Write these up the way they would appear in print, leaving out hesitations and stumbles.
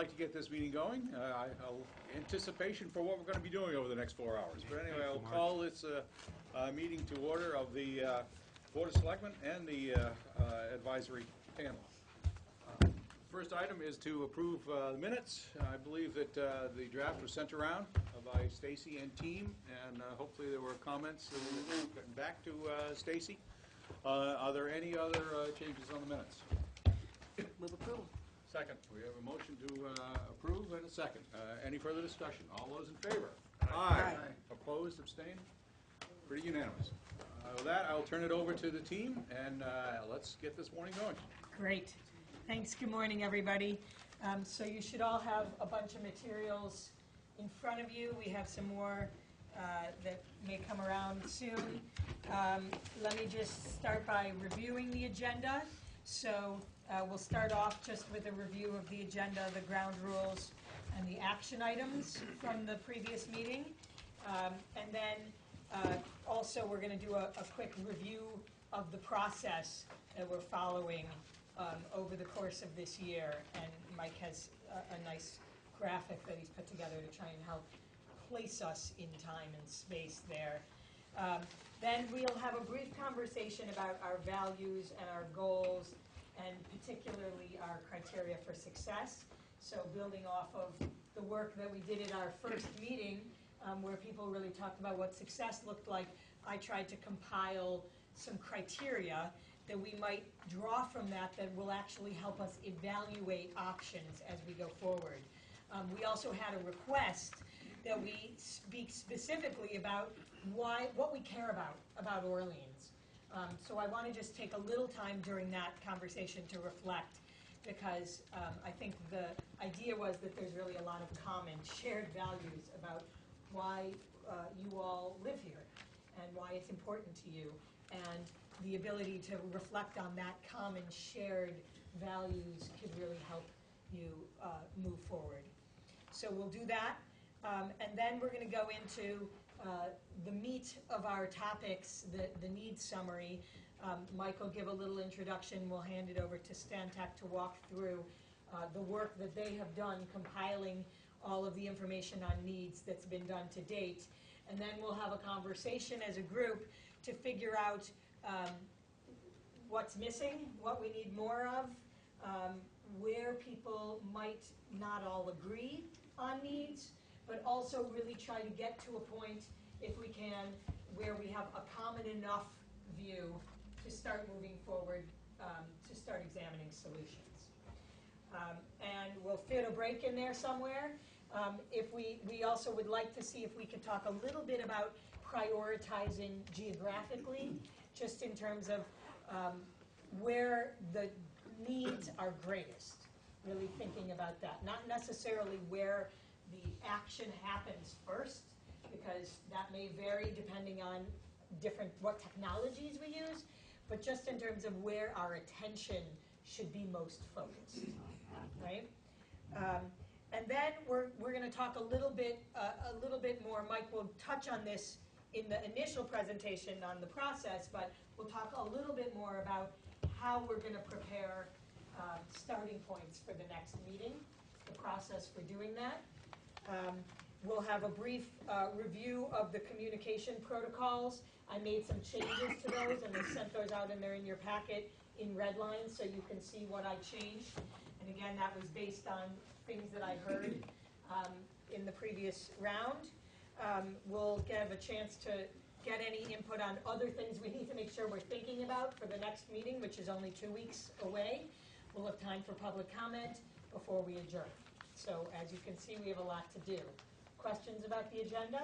like to get this meeting going. Anticipation for what we're going to be doing over the next 4 hours. But anyway, I'll call this meeting to order of the Board of Selectmen and the advisory panel. First item is to approve the minutes. I believe that the draft was sent around by Stacy and team, and hopefully there were comments getting back to Stacy. Are there any other changes on the minutes? Move approval. Second. We have a motion to approve and a second. Any further discussion? All those in favor? Aye. Opposed, abstained? Pretty unanimous. With that, I'll turn it over to the team, and let's get this morning going. Great. Thanks. Good morning, everybody. So you should all have a bunch of materials in front of you. We have some more that may come around soon. Let me just start by reviewing the agenda. So we'll start off just with a review of the agenda, the ground rules, and the action items from the previous meeting. And then also we're going to do a quick review of the process that we're following over the course of this year. And Mike has a nice graphic that he's put together to try and help place us in time and space there. Then we'll have a brief conversation about our values and our goals, and particularly our criteria for success. So building off of the work that we did at our first meeting, where people really talked about what success looked like, I tried to compile some criteria that we might draw from that will actually help us evaluate options as we go forward. We also had a request that we speak specifically about what we care about Orleans. So I want to just take a little time during that conversation to reflect, because I think the idea was that there's really a lot of common shared values about why you all live here and why it's important to you, and the ability to reflect on that common shared values could really help you move forward. So we'll do that, and then we're going to go into the meat of our topics, the needs summary. Mike will give a little introduction. We'll hand it over to Stantec to walk through the work that they have done compiling all of the information on needs that's been done to date. And then we'll have a conversation as a group to figure out what's missing, what we need more of, where people might not all agree on needs, but also really try to get to a point, if we can, where we have a common enough view to start moving forward, to start examining solutions. And we'll fit a break in there somewhere. If we also would like to see if we could talk a little bit about prioritizing geographically, just in terms of where the needs are greatest, really thinking about that. Not necessarily where the action happens first, because that may vary depending on what technologies we use, but just in terms of where our attention should be most focused, right? And then we're going to talk a little bit more. Mike will touch on this in the initial presentation on the process, but we'll talk a little bit more about how we're going to prepare starting points for the next meeting, the process for doing that. We'll have a brief review of the communication protocols. I made some changes to those, and I sent those out, and they're in your packet in red lines, so you can see what I changed. And again, that was based on things that I heard in the previous round. We'll have a chance to get any input on other things we need to make sure we're thinking about for the next meeting, which is only 2 weeks away. We'll have time for public comment before we adjourn. So as you can see, we have a lot to do. Questions about the agenda?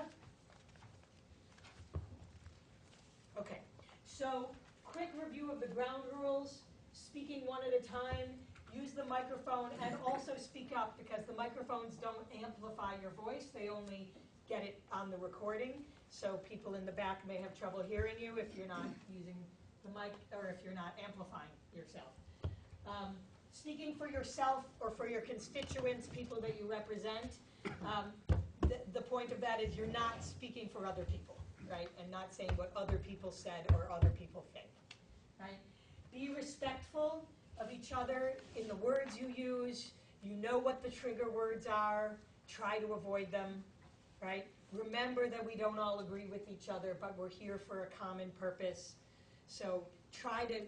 Okay, so quick review of the ground rules, speaking one at a time, use the microphone, and also speak up, because the microphones don't amplify your voice, they only get it on the recording, so people in the back may have trouble hearing you if you're not using the mic, or if you're not amplifying yourself. Speaking for yourself or for your constituents, people that you represent, the point of that is you're not speaking for other people, right? And not saying what other people said or other people think, right? Be respectful of each other in the words you use. You know what the trigger words are, try to avoid them, right? Remember that we don't all agree with each other, but we're here for a common purpose. So try to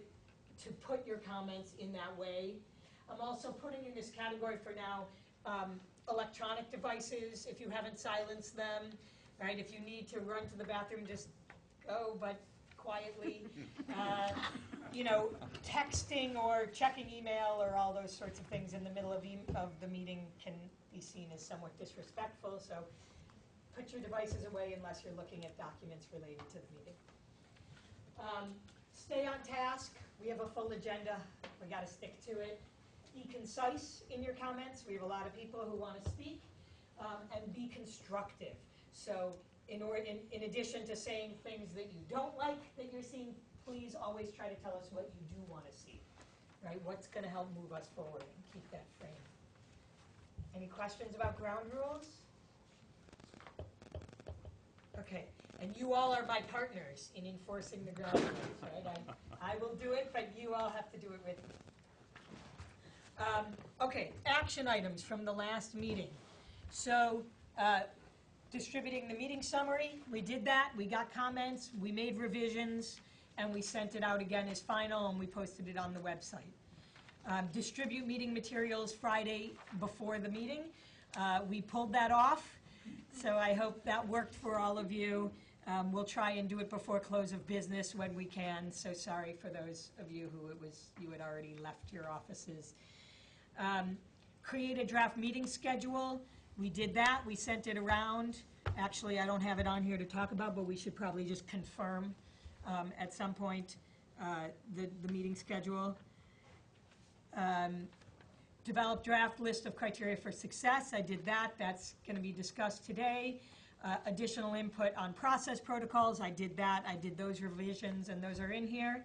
put your comments in that way. I'm also putting in this category for now, electronic devices, if you haven't silenced them, right? If you need to run to the bathroom, just go, but quietly. You know, texting or checking email or all those sorts of things in the middle of the meeting can be seen as somewhat disrespectful, so put your devices away unless you're looking at documents related to the meeting. Stay on task. We have a full agenda. We got to stick to it. Be concise in your comments. We have a lot of people who want to speak, and be constructive. So in addition to saying things that you don't like that you're seeing, please always try to tell us what you do want to see, right? What's going to help move us forward and keep that frame. Any questions about ground rules? Okay, and you all are my partners in enforcing the ground rules, right? I will do it, but you all have to do it with me. Okay, action items from the last meeting. So, distributing the meeting summary, we did that, we got comments, we made revisions, and we sent it out again as final, and we posted it on the website. Distribute meeting materials Friday before the meeting. We pulled that off, so I hope that worked for all of you. We'll try and do it before close of business when we can, so sorry for those of you who you had already left your offices. Create a draft meeting schedule. We did that. We sent it around. Actually, I don't have it on here to talk about, but we should probably just confirm at some point the meeting schedule. Develop draft list of criteria for success. I did that. That's going to be discussed today. Additional input on process protocols. I did that. I did those revisions, and those are in here.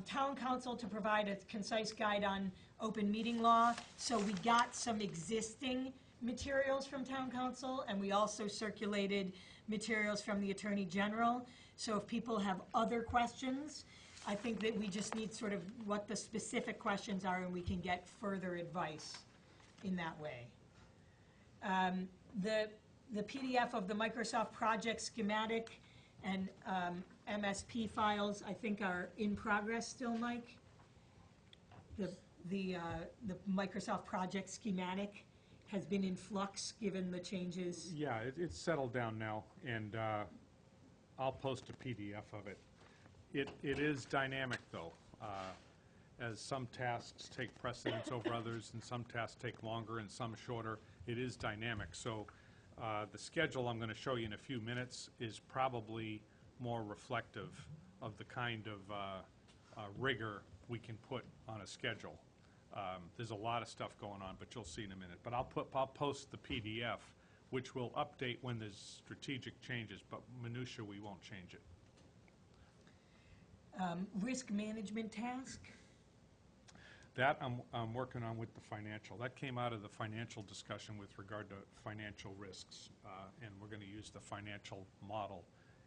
Town council to provide a concise guide on open meeting law. So we got some existing materials from town council, and we also circulated materials from the Attorney General. So if people have other questions, I think that we just need sort of what the specific questions are, and we can get further advice in that way. The PDF of the Microsoft project schematic and MSP files, I think, are in progress still, Mike? The Microsoft project schematic has been in flux given the changes. Yeah, it's settled down now, and I'll post a PDF of it. It is dynamic, though, as some tasks take precedence over others, and some tasks take longer and some shorter. It is dynamic. So the schedule I'm going to show you in a few minutes is probably more reflective of the kind of rigor we can put on a schedule. There's a lot of stuff going on, but you'll see in a minute. But I'll post the PDF, which will update when there's strategic changes, but minutia, we won't change it. Risk management task. That I'm working on with the financial. That came out of the financial discussion with regard to financial risks, and we're going to use the financial model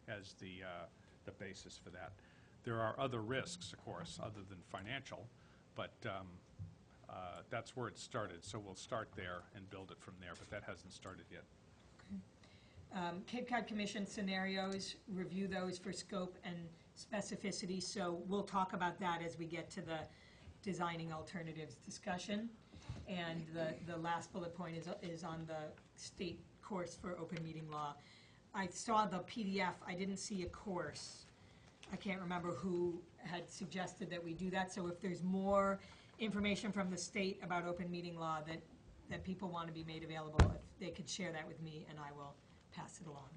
as the basis for that. There are other risks, of course, other than financial, but that's where it started. So we'll start there and build it from there, but that hasn't started yet. Okay. Cape Cod Commission scenarios, review those for scope and specificity. So we'll talk about that as we get to the designing alternatives discussion. And the last bullet point is on the state course for open meeting law. I saw the PDF. I didn't see a course. I can't remember who had suggested that we do that. So if there's more information from the state about open meeting law that people want to be made available, if they could share that with me, and I will pass it along.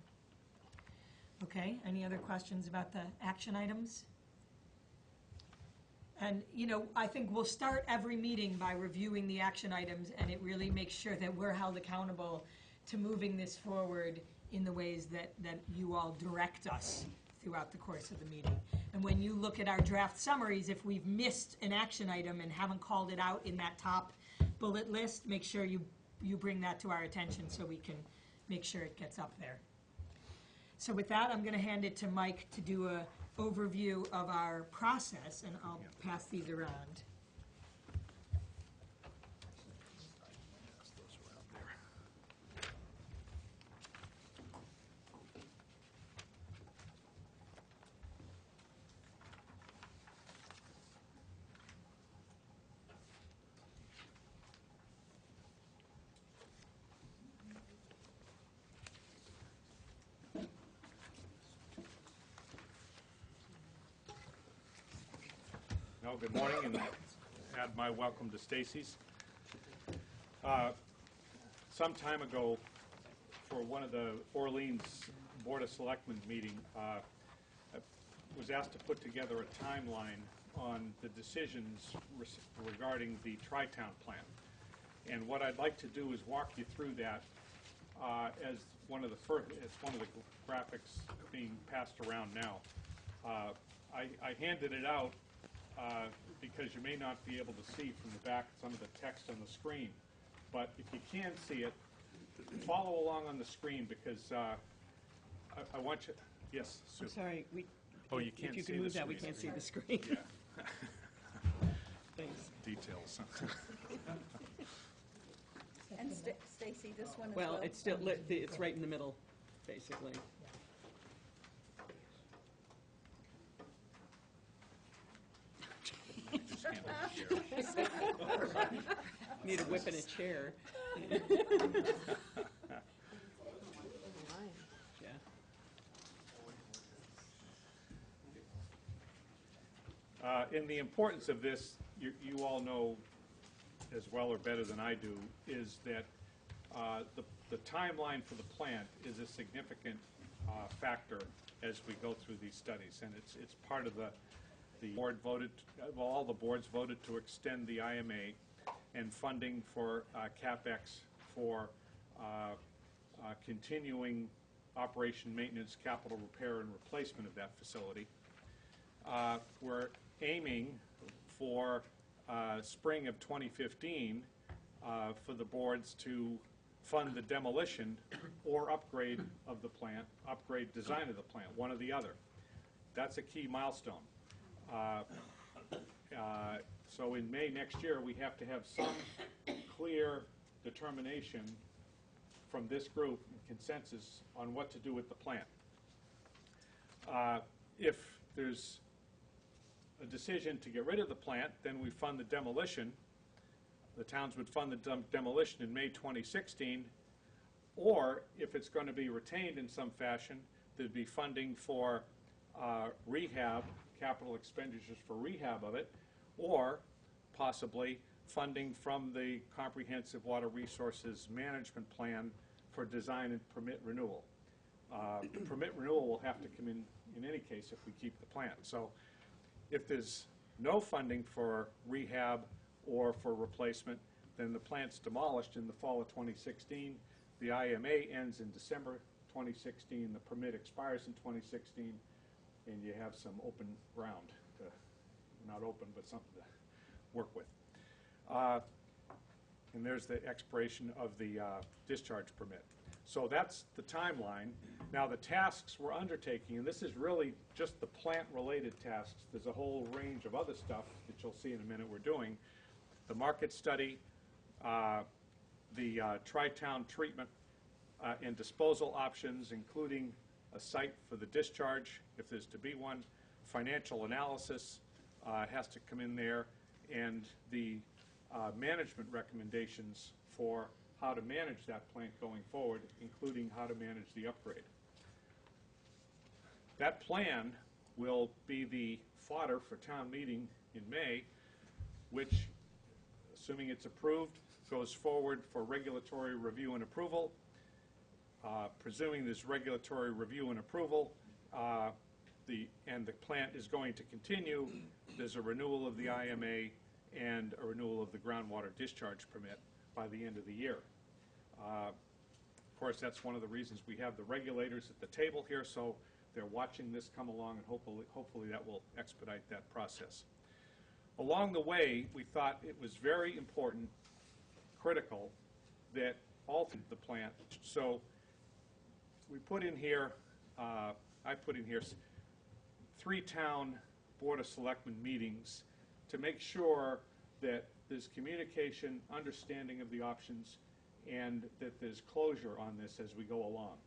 Okay, any other questions about the action items? And, you know, I think we'll start every meeting by reviewing the action items, and it really makes sure that we're held accountable to moving this forward in the ways that you all direct us throughout the course of the meeting. And when you look at our draft summaries, if we've missed an action item and haven't called it out in that top bullet list, make sure you bring that to our attention so we can make sure it gets up there. So with that, I'm going to hand it to Mike to do a overview of our process, and I'll pass these around. Well, good morning, and add my welcome to Stacy's. Some time ago, for one of the Orleans Board of Selectmen meeting, I was asked to put together a timeline on the decisions regarding the Tri-Town plan. And what I'd like to do is walk you through that as one of the graphics being passed around now. I handed it out because you may not be able to see from the back some of the text on the screen. But if you can see it, follow along on the screen because I want you, yes, Sue? I'm sorry, Oh, you can't if you see can the move that, we screen. can't see the screen. Yeah. Thanks. Details. And Stacy, this one as Well, well? it's still, it's right in the middle, basically. Just hand it here. Need a whip and a chair. Yeah. And the importance of this, you all know as well or better than I do, is that the timeline for the plant is a significant factor as we go through these studies. And it's part of the board voted, well, all the boards voted to extend the IMA and funding for CapEx for continuing operation, maintenance, capital repair, and replacement of that facility. We're aiming for spring of 2015 for the boards to fund the demolition or upgrade of the plant, upgrade design of the plant, one or the other. That's a key milestone. So in May next year, we have to have some clear determination from this group, consensus, on what to do with the plant. If there's a decision to get rid of the plant, then we fund the demolition. The towns would fund the demolition in May 2016, or if it's going to be retained in some fashion, there'd be funding for rehab, capital expenditures for rehab of it, or possibly funding from the Comprehensive Water Resources Management Plan for design and permit renewal. Permit renewal will have to come in any case if we keep the plant. So if there's no funding for rehab or for replacement, then the plant's demolished in the fall of 2016. The IMA ends in December 2016. The permit expires in 2016, and you have some open ground to, not open, but something to work with. And there's the expiration of the discharge permit. So that's the timeline. Now the tasks we're undertaking, and this is really just the plant-related tasks. There's a whole range of other stuff that you'll see in a minute we're doing. The market study, the Tri-Town treatment and disposal options, including a site for the discharge, if there's to be one, financial analysis has to come in there, and the management recommendations for how to manage that plant going forward, including how to manage the upgrade. That plan will be the fodder for town meeting in May, which, assuming it's approved, goes forward for regulatory review and approval. Presuming there's regulatory review and approval, and the plant is going to continue, there's a renewal of the IMA and a renewal of the groundwater discharge permit by the end of the year. Of course, that's one of the reasons we have the regulators at the table here, so they're watching this come along, and hopefully that will expedite that process. Along the way, we thought it was very important, critical, that alter the plant. So we put in here, I put in here 3 town Board of Selectmen meetings to make sure that there's communication, understanding of the options, and that there's closure on this as we go along.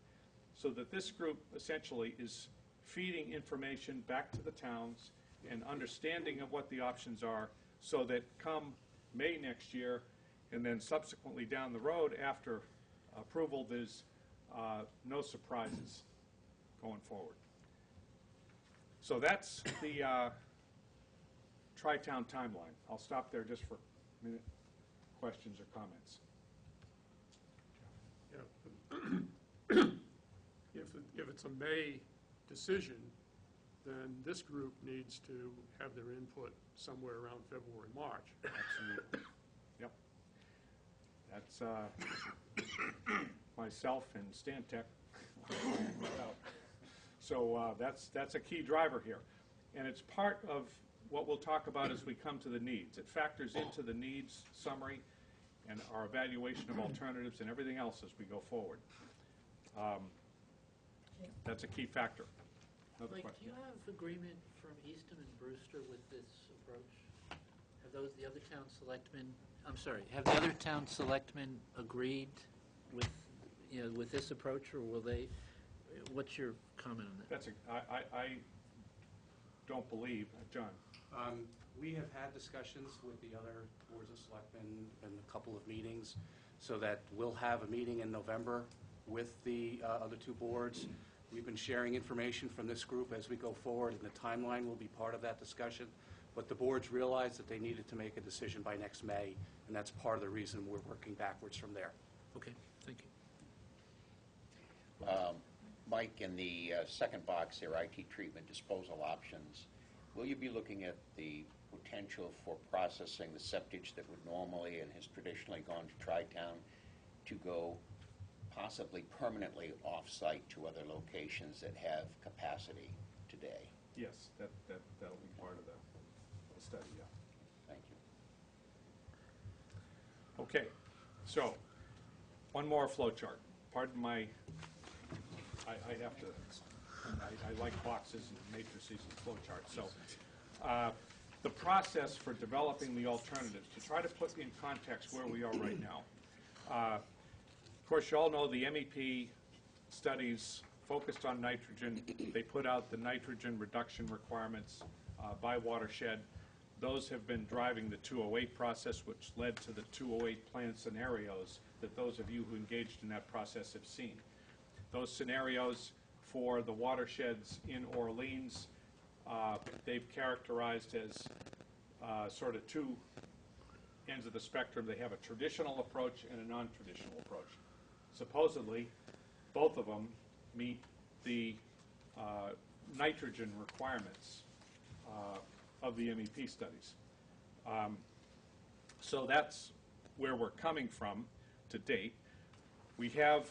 So that this group essentially is feeding information back to the towns and understanding of what the options are, so that come May next year, and then subsequently down the road after approval, there's no surprises going forward. So that's the Tri-Town timeline. I'll stop there just for a minute. Questions or comments? Yeah. If it's a May decision, then this group needs to have their input somewhere around February, March. Absolutely. Yep. That's myself and Stantec. So that's a key driver here. And it's part of what we'll talk about as we come to the needs. It factors into the needs summary and our evaluation of alternatives and everything else as we go forward. That's a key factor. Another Mike, do question. you have agreement from Eastham and Brewster with this approach? Have the other town selectmen, have the other town selectmen agreed with, with this approach, or will they, what's your comment on that? I don't believe, John. We have had discussions with the other boards of selectmen in a couple of meetings, so that we'll have a meeting in November with the other two boards. We've been sharing information from this group as we go forward, and the timeline will be part of that discussion. But the boards realized that they needed to make a decision by next May, and that's part of the reason we're working backwards from there. Okay, thank you. Mike, in the second box there, IT treatment disposal options, will you be looking at the potential for processing the septage that would normally and has traditionally gone to Tri-Town to go possibly permanently off-site to other locations that have capacity today? Yes, that'll be part of the study, yeah. Thank you. Okay, so one more flow chart. Pardon my, I have to, I like boxes and matrices and flow charts. So the process for developing the alternatives, to try to put in context where we are right now. Of course, you all know the MEP studies focused on nitrogen. They put out the nitrogen reduction requirements by watershed. Those have been driving the 208 process, which led to the 208 plan scenarios that those of you who engaged in that process have seen. Those scenarios for the watersheds in Orleans, they've characterized as sort of two ends of the spectrum. They have a traditional approach and a non-traditional approach. Supposedly, both of them meet the nitrogen requirements of the MEP studies. So that's where we're coming from to date. We have,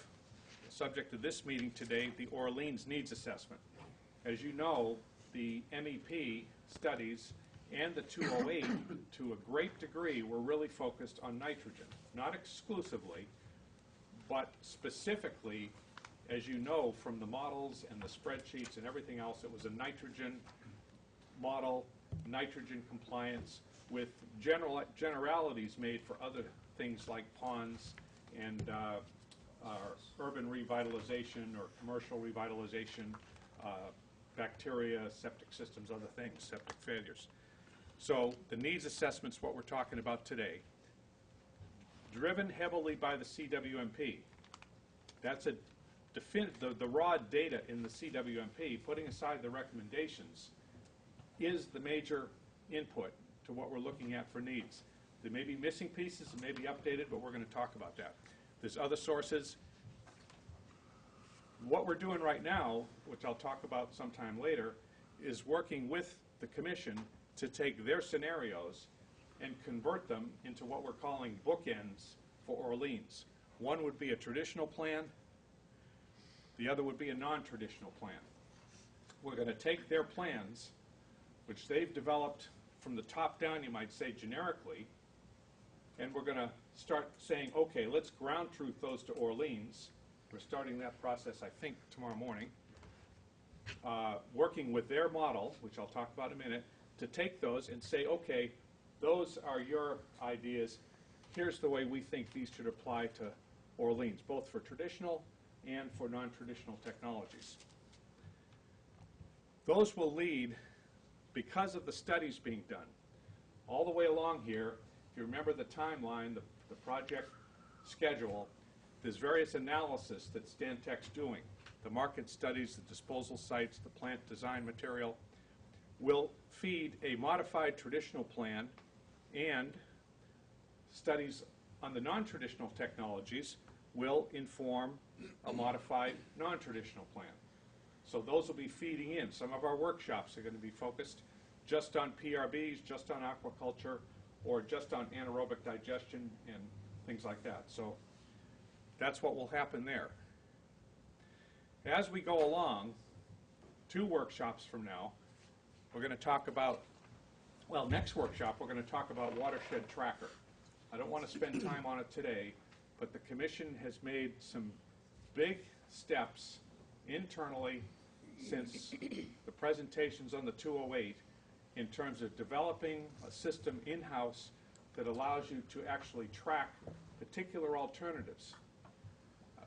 subject to this meeting today, the Orleans Needs Assessment. As you know, the MEP studies and the 208, to a great degree, were really focused on nitrogen. Not exclusively, but specifically, as you know from the models and the spreadsheets and everything else, it was a nitrogen model, nitrogen compliance, with generalities made for other things like ponds and urban revitalization or commercial revitalization, bacteria, septic systems, other things, septic failures. So the needs assessment's what we're talking about today. Driven heavily by the CWMP. That's the raw data in the CWMP, putting aside the recommendations, is the major input to what we're looking at for needs. There may be missing pieces, it may be updated, but we're going to talk about that. There's other sources. What we're doing right now, which I'll talk about sometime later, is working with the Commission to take their scenarios and convert them into what we're calling bookends for Orleans. One would be a traditional plan, the other would be a non-traditional plan. We're going to take their plans, which they've developed from the top down, you might say generically, and we're going to start saying, okay, let's ground truth those to Orleans. We're starting that process, I think, tomorrow morning, working with their model, which I'll talk about in a minute, to take those and say, okay, those are your ideas. Here's the way we think these should apply to Orleans, both for traditional and for non-traditional technologies. Those will lead, because of the studies being done, all the way along here. If you remember the timeline, the project schedule, there's various analysis that Stantec's doing. The market studies, the disposal sites, the plant design material. will feed a modified traditional plan, and studies on the non-traditional technologies will inform a modified non-traditional plan. So those will be feeding in. Some of our workshops are going to be focused just on PRBs, just on aquaculture, or just on anaerobic digestion and things like that. So that's what will happen there. As we go along, 2 workshops from now, we're going to talk about, well, next workshop, we're going to talk about watershed tracker. I don't want to spend time on it today, but the commission has made some big steps internally since the presentations on the 208 in terms of developing a system in-house that allows you to actually track particular alternatives.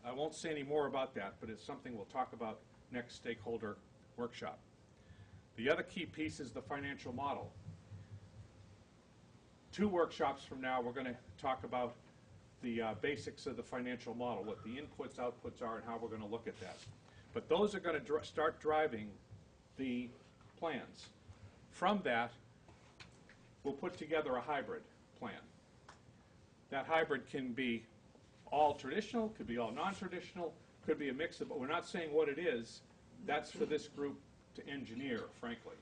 I won't say any more about that, but it's something we'll talk about next stakeholder workshop. The other key piece is the financial model. 2 workshops from now, we're going to talk about the basics of the financial model, what the inputs, outputs are, and how we're going to look at that. But those are going to start driving the plans. From that, we'll put together a hybrid plan. That hybrid can be all traditional, could be all non-traditional, could be a mix of, but we're not saying what it is. That's for this group to engineer, frankly.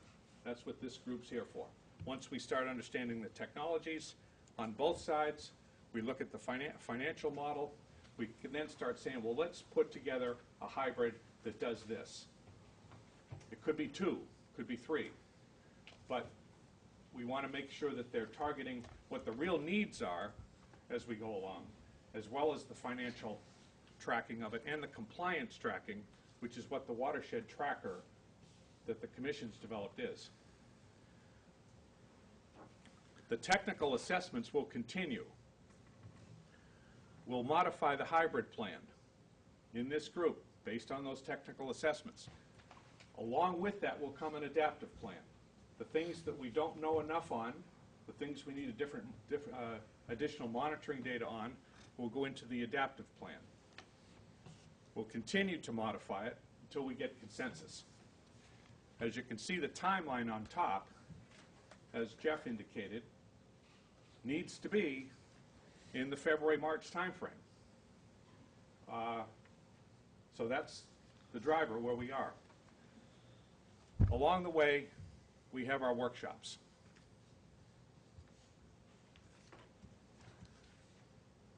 That's what this group's here for. Once we start understanding the technologies on both sides, we look at the financial model, we can then start saying, well, let's put together a hybrid that does this. It could be 2, could be 3, but we want to make sure that they're targeting what the real needs are as we go along, as well as the financial tracking of it and the compliance tracking, which is what the watershed tracker that the commission's developed is. The technical assessments will continue. We'll modify the hybrid plan in this group based on those technical assessments. Along with that will come an adaptive plan. The things that we don't know enough on, the things we need additional monitoring data on, will go into the adaptive plan. We'll continue to modify it until we get consensus. As you can see, the timeline on top, as Jeff indicated, needs to be in the February-March timeframe. So that's the driver where we are. Along the way, we have our workshops.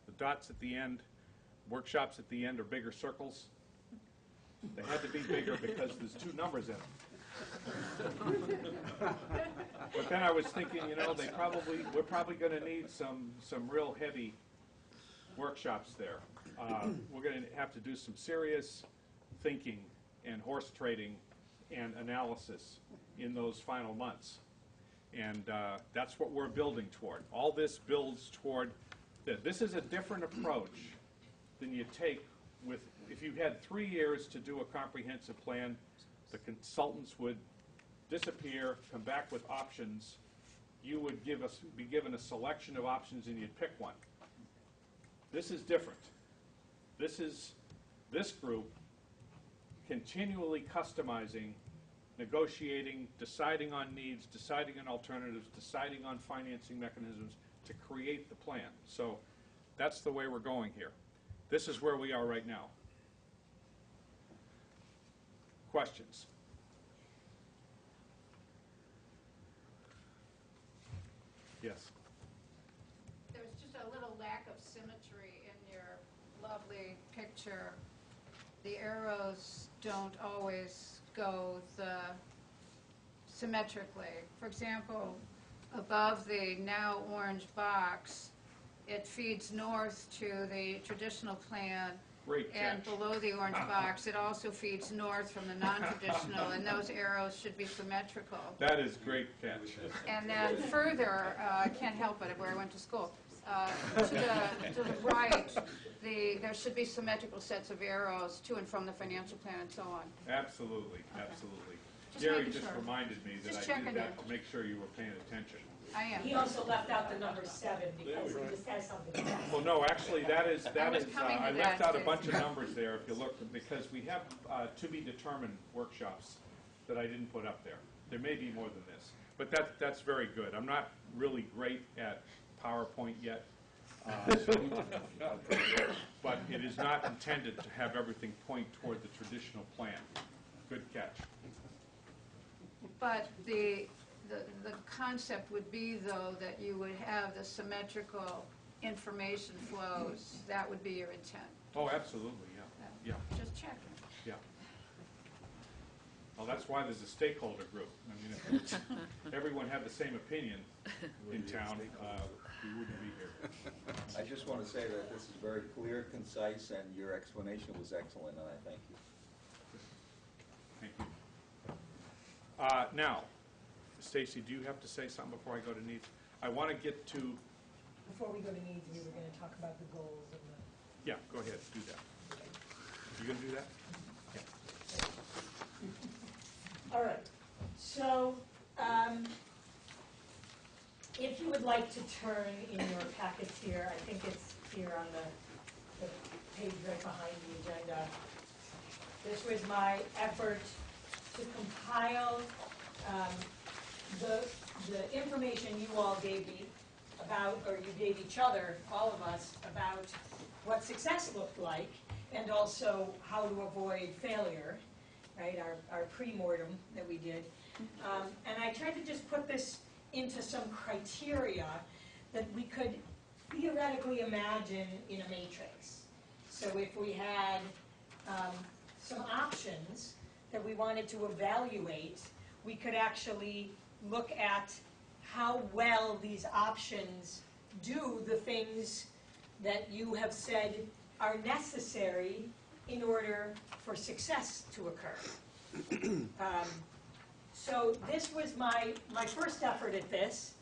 The dots at the end, workshops at the end are bigger circles. They had to be bigger because there's 2 numbers in them. But then I was thinking, you know, we're probably going to need some real heavy workshops there. We're going to have to do some serious thinking and horse trading and analysis in those final months. And that's what we're building toward. All this builds toward that. This is a different approach than you take with, if you had 3 years to do a comprehensive plan, the consultants would disappear, come back with options. You would be given a selection of options and you'd pick one. This is different. This is this group continually customizing, negotiating, deciding on needs, deciding on alternatives, deciding on financing mechanisms to create the plan. So that's the way we're going here. This is where we are right now. Questions? Yes. There's just a little lack of symmetry in your lovely picture. The arrows don't always go symmetrically. For example, above the now orange box, it feeds north to the traditional plan. Great catch. And below the orange box, it also feeds north from the non-traditional, and those arrows should be symmetrical. That is great catch. And then further, I can't help it, where I went to school, to the right, there should be symmetrical sets of arrows to and from the financial plan and so on. Absolutely, absolutely. Just Gary making just sure. reminded me that Just I did checking that in. to make sure you were paying attention. I am. He also left out the number 7 because he just has something else. Well, no, actually, that is, was coming to I left that, out a too. bunch of numbers there if you look, because we have to be determined workshops that I didn't put up there. There may be more than this, but that's very good. I'm not really great at PowerPoint yet, but it is not intended to have everything point toward the traditional plan. Good catch. But the concept would be, though, that you would have the symmetrical information flows. That would be your intent. Oh, absolutely, yeah. Just checking. Yeah. Well, that's why there's a stakeholder group. I mean, if everyone had the same opinion in town, we wouldn't be here. I just want to say that this is very clear, concise, and your explanation was excellent, and I thank you. Thank you. Now, Stacy, do you have to say something before I go to needs? I want to get to, Before we go to needs, we were going to talk about the goals and the... yeah, go ahead, do that. You going to do that? All right, so if you would like to turn in your packets here, I think it's here on the page right behind the agenda. This was my effort to compile the information you all gave me about, or you gave each other, all of us, about what success looked like and also how to avoid failure. Right, our pre-mortem that we did. And I tried to just put this into some criteria that we could theoretically imagine in a matrix. So if we had some options that we wanted to evaluate, we could actually look at how well these options do the things that you have said are necessary in order for success to occur. So this was my first effort at this,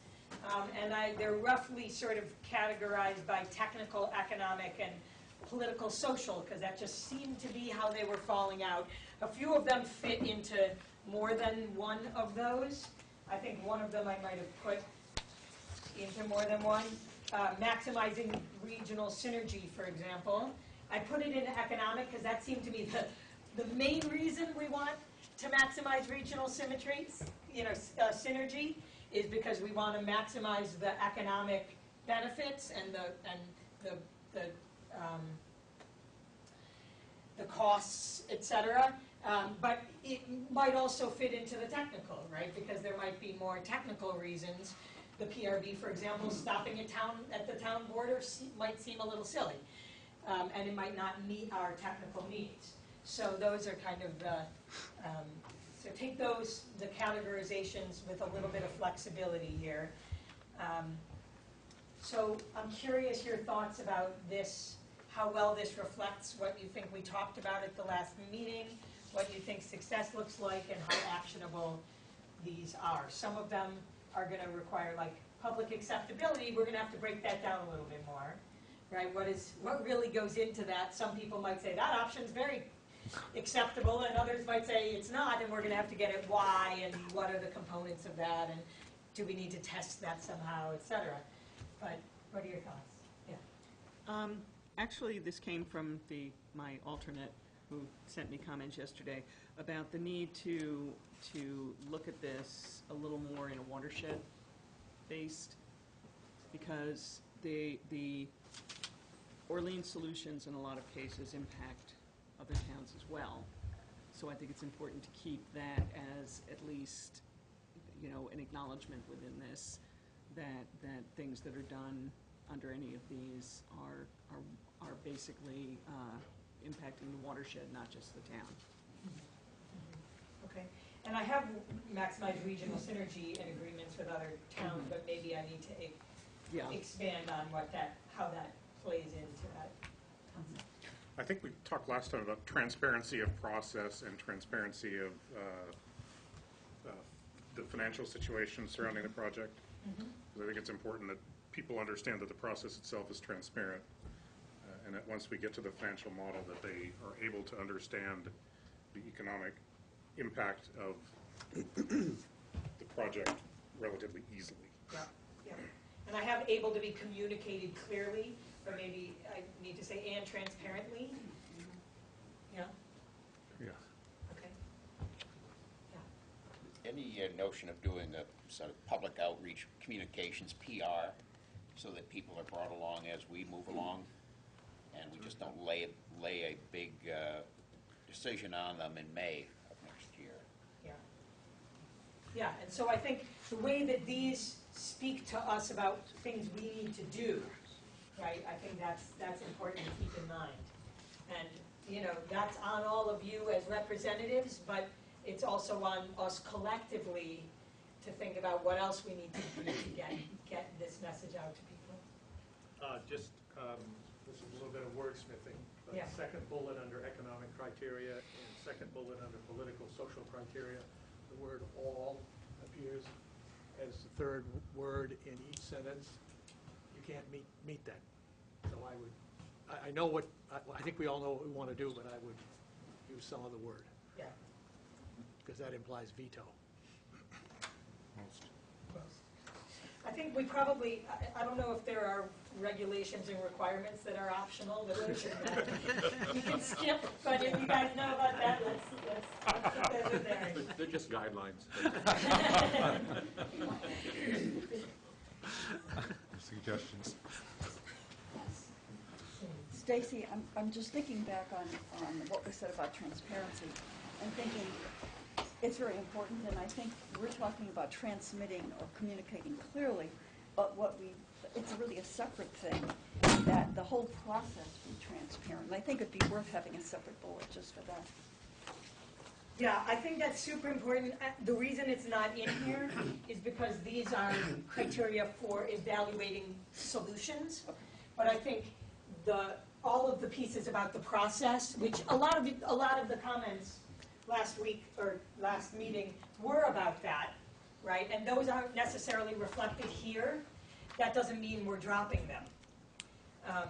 and they're roughly sort of categorized by technical, economic, and political, social, because that just seemed to be how they were falling out. A few of them fit into more than one of those. I think one of them I might have put into more than one. Maximizing regional synergy, for example. I put it in economic because that seemed to be the main reason we want to maximize regional synergy is because we want to maximize the economic benefits and the costs, etc. But it might also fit into the technical, right? Because there might be more technical reasons. The PRB, for example, stopping at the town border might seem a little silly. And it might not meet our technical needs. So those are kind of so take those, the categorizations with a little bit of flexibility here. So I'm curious your thoughts about this, how well this reflects what you think we talked about at the last meeting, what you think success looks like, and how actionable these are. Some of them are going to require like public acceptability. We're going to have to break that down a little bit more. Right, what really goes into that? Some people might say that option's very acceptable, and others might say it's not, and we're going to have to get at why, and what are the components of that, and do we need to test that somehow, etc. But what are your thoughts? Yeah. Actually, this came from my alternate who sent me comments yesterday about the need to look at this a little more in a watershed-based, because the Orleans solutions in a lot of cases impact other towns as well. So I think it's important to keep that as at least, an acknowledgement within this that things that are done under any of these are basically impacting the watershed, not just the town. Okay. And I have maximized regional synergy and agreements with other towns, but maybe I need to expand on how that plays into that concept. I think we talked last time about transparency of process and transparency of the financial situation surrounding the project. Mm-hmm. I think it's important that people understand that the process itself is transparent, and that once we get to the financial model, that they are able to understand the economic impact of the project relatively easily. Yeah, yeah. And I have able to be communicated clearly, or maybe I need to say and transparently. Yeah? Yeah. Okay. Yeah. Any notion of doing a sort of public outreach, communications, PR, so that people are brought along as we move along, and we just don't lay a big decision on them in May of next year. Yeah. Yeah, and so I think the way that these speak to us about things we need to do, right, I think that's important to keep in mind. And, you know, that's on all of you as representatives, but it's also on us collectively to think about what else we need to do to get this message out to people. This is a little bit of wordsmithing, but Yeah. second bullet under economic criteria and second bullet under political, social criteria, the word all appears as the third word in each sentence. You can't meet that. So I know I think we all know what we want to do, but I would use some other word, Yeah. because that implies veto. I think we probably, I don't know if there are regulations and requirements that are optional, that you can skip, but if you guys know about that, let's put those in there. They're just guidelines. Suggestions. Stacy, I'm just thinking back on what was said about transparency and thinking it's very important, and I think we're talking about transmitting or communicating clearly, but it's really a separate thing, that the whole process be transparent. And I think it'd be worth having a separate bullet just for that. Yeah, I think that's super important. The reason it's not in here is because these are criteria for evaluating solutions. But I think all of the pieces about the process, which a lot of the comments last week or last meeting were about that, right? And those aren't necessarily reflected here. That doesn't mean we're dropping them.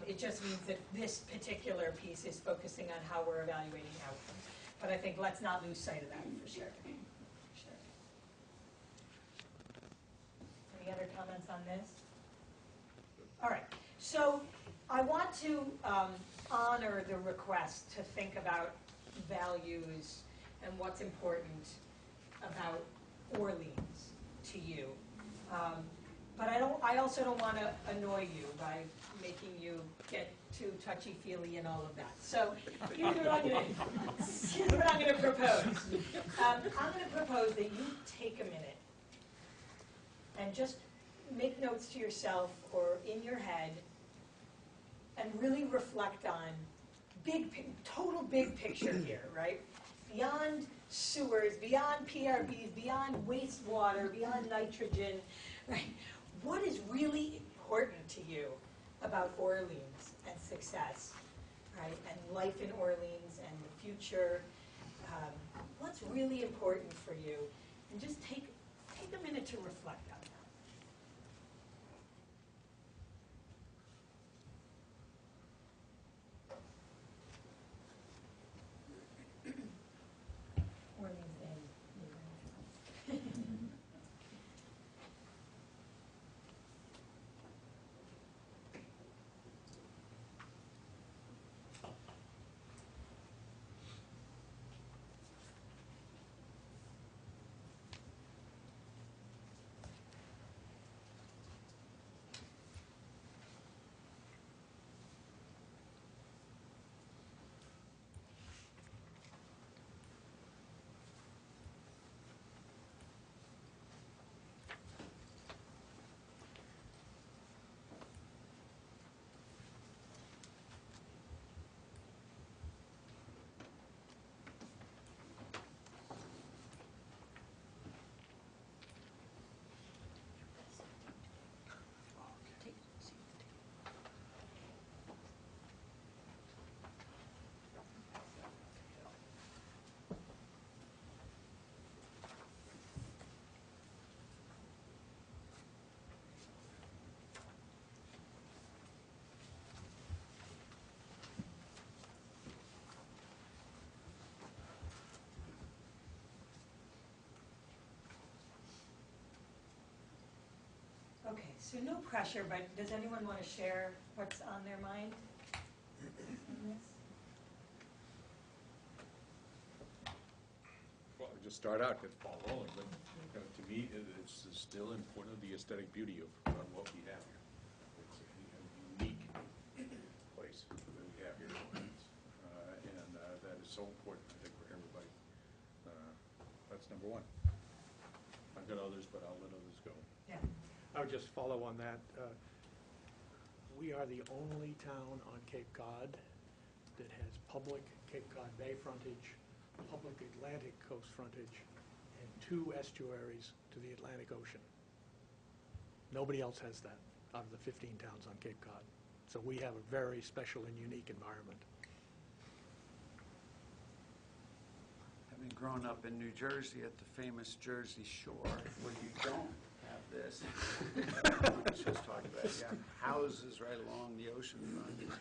It just means that this particular piece is focusing on how we're evaluating outcomes. But I think let's not lose sight of that for sure. Any other comments on this? All right. So I want to honor the request to think about values and what's important about Orleans to you. But I also don't want to annoy you by making you get too touchy-feely and all of that. So here's what I'm going to propose. I'm going to propose that you take a minute and just make notes to yourself or in your head and really reflect on total big picture here, right? Beyond sewers, beyond PRBs, beyond wastewater, beyond nitrogen, right? What is really important to you about Orleans and success, right? And life in Orleans and the future. What's really important for you? And just take a minute to reflect on that. Orleans Day. Okay, so no pressure, but does anyone want to share what's on their mind on this? Well, just start out, get the ball rolling, but to me, it's still important, the aesthetic beauty of what we have here. It's a unique place that we have here, and that is so important, I think, for everybody. That's number one. I've got others, but I'll let others go. Yeah. I would just follow on that. We are the only town on Cape Cod that has public Cape Cod Bay frontage, public Atlantic coast frontage, and 2 estuaries to the Atlantic Ocean. Nobody else has that out of the 15 towns on Cape Cod. So we have a very special and unique environment. Having grown up in New Jersey at the famous Jersey Shore, where you don't have this. I was just talking about, you have houses right along the ocean front.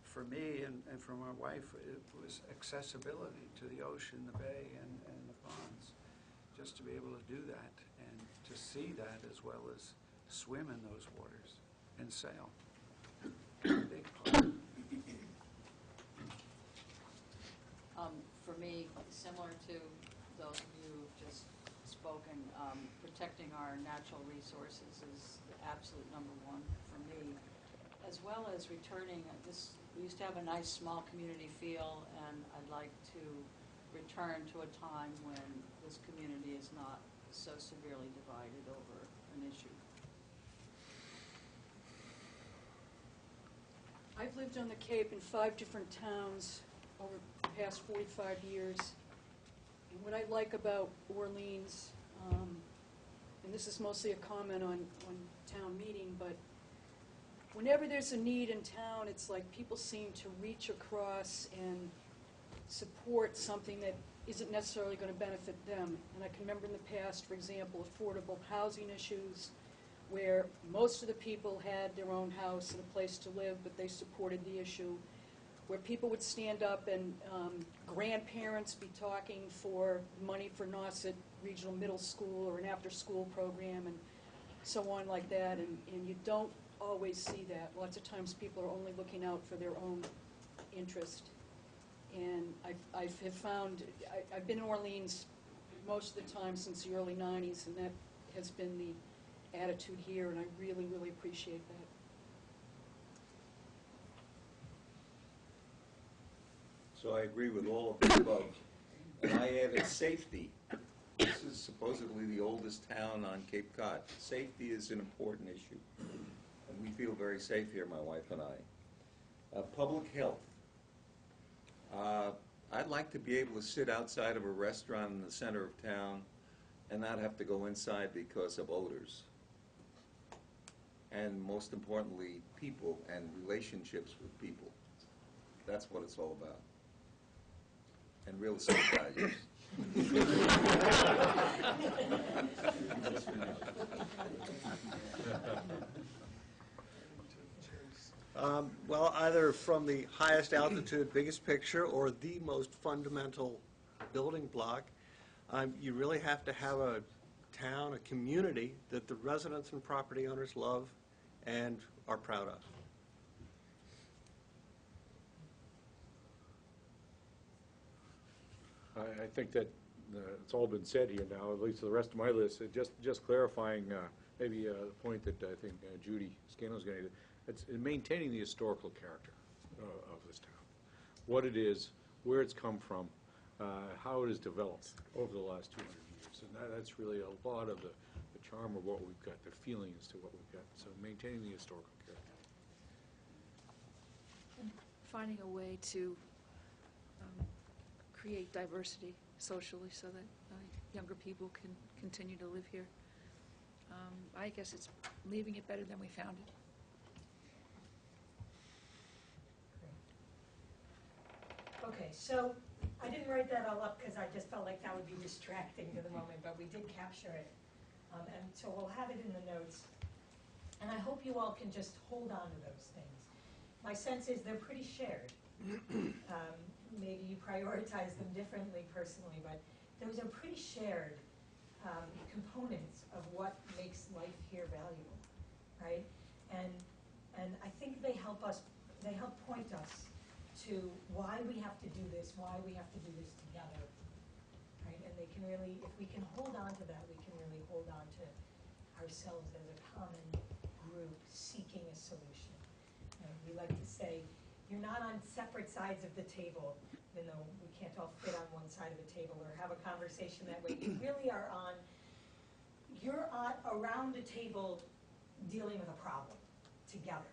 For me and for my wife, it was accessibility to the ocean, the bay, and the ponds. Just to be able to do that and to see that as well as swim in those waters and sail. Big part. For me, similar to those of you who've just spoken, protecting our natural resources is the absolute number one for me, as well as returning this. We used to have a nice small community feel, and I'd like to return to a time when this community is not so severely divided over an issue. I've lived on the Cape in 5 different towns over the past 45 years. And what I like about Orleans, and this is mostly a comment on town meeting, but whenever there's a need in town, it's like people seem to reach across and support something that isn't necessarily going to benefit them. And I can remember in the past, for example, affordable housing issues, where most of the people had their own house and a place to live, but they supported the issue, where people would stand up and grandparents be talking for money for Nauset Regional Middle School or an after-school program and so on like that, and you don't always see that. Lots of times people are only looking out for their own interest. And I have found, I've been in Orleans most of the time since the early 90s, and that has been the attitude here, and I really, really appreciate that. So I agree with all of the above. And I added safety. This is supposedly the oldest town on Cape Cod. Safety is an important issue. And we feel very safe here, my wife and I. Public health. I'd like to be able to sit outside of a restaurant in the center of town and not have to go inside because of odors. And most importantly, people and relationships with people. That's what it's all about. And real estate values. Well, either from the highest altitude, biggest picture, or the most fundamental building block, you really have to have a town, a community that the residents and property owners love and are proud of. I think that it's all been said here now, at least the rest of my list. Just clarifying maybe a point that I think Judy Scano's going to do. It's in maintaining the historical character of this town. What it is, where it's come from, how it has developed over the last 200 years. And that's really a lot of the charm of what we've got, the feeling as to what we've got. So maintaining the historical character. And finding a way to create diversity socially so that younger people can continue to live here. I guess it's leaving it better than we found it. Okay, so I didn't write that all up because I just felt like that would be distracting to the moment, but we did capture it. And so we'll have it in the notes. And I hope you all can just hold on to those things. My sense is they're pretty shared. Maybe you prioritize them differently personally, but those are pretty shared components of what makes life here valuable, right? And I think they help point us to why we have to do this, why we have to do this together, right? And and they can really, if we can hold on to that, we can really hold on to ourselves as a common group seeking a solution. We like to say, you're not on separate sides of the table, even though we can't all fit on one side of the table or have a conversation that way. You really are on, you're on, around a table dealing with a problem together.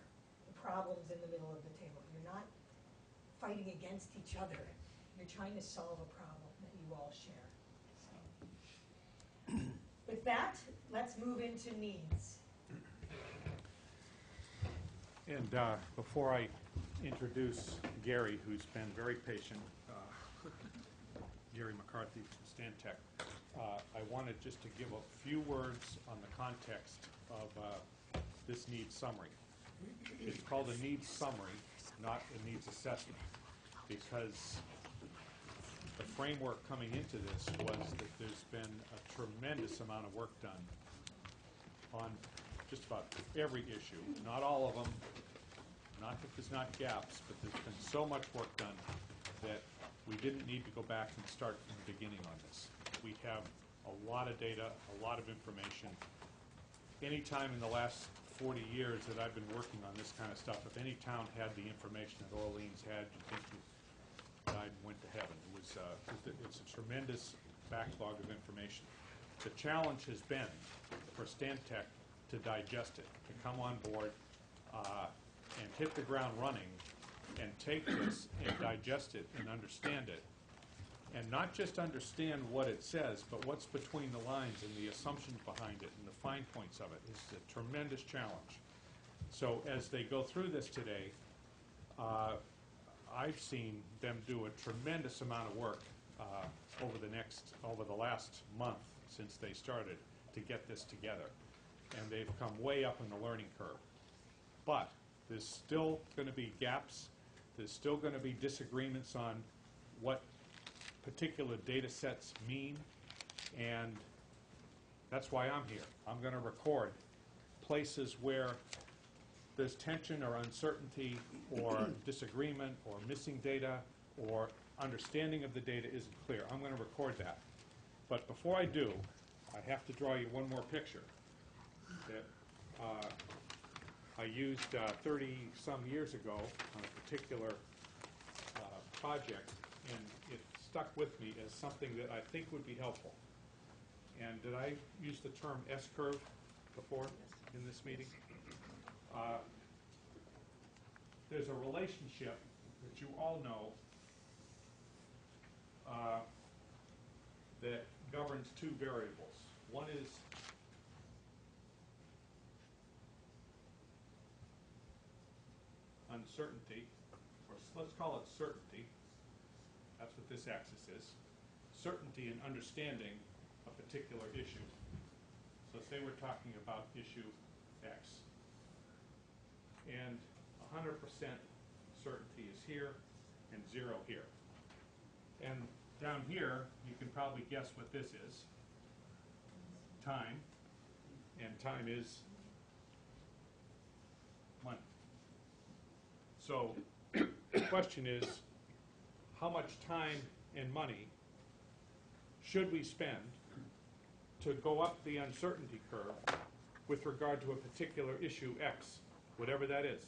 The problem's in the middle of the table. You're not fighting against each other. You're trying to solve a problem that you all share. So, with that, let's move into needs. And before I introduce Gary, who's been very patient, Gary McCarthy from Stantec, I wanted just to give a few words on the context of this needs summary. It's called a needs summary, not a needs assessment, because the framework coming into this was that there's been a tremendous amount of work done on just about every issue. Not all of them, not that there's not gaps, but there's been so much work done that we didn't need to go back and start from the beginning on this. We have a lot of data, a lot of information. Any time in the last 40 years that I've been working on this kind of stuff, if any town had the information that Orleans had, you'd think you died and went to heaven. It's a tremendous backlog of information. The challenge has been for Stantec to digest it, to come on board and hit the ground running and take this and digest it and understand it. And not just understand what it says, but what's between the lines and the assumptions behind it and the fine points of it is a tremendous challenge. So as they go through this today, I've seen them do a tremendous amount of work over the last month since they started to get this together. And they've come way up in the learning curve. But there's still going to be gaps. There's still going to be disagreements on what particular data sets mean, and that's why I'm here. I'm going to record places where there's tension or uncertainty or disagreement or missing data or understanding of the data isn't clear. I'm going to record that. But before I do, I have to draw you one more picture that I used 30-some years ago on a particular project, and it stuck with me as something that I think would be helpful. And did I use the term S-curve before in this meeting? There's a relationship that you all know that governs two variables. One is uncertainty, or let's call it certainty. That's what this axis is. Certainty in understanding a particular issue. So say we're talking about issue X. And 100% certainty is here and 0 here. And down here, you can probably guess what this is. Time. And time is money. So the question is, how much time and money should we spend to go up the uncertainty curve with regard to a particular issue X, whatever that is?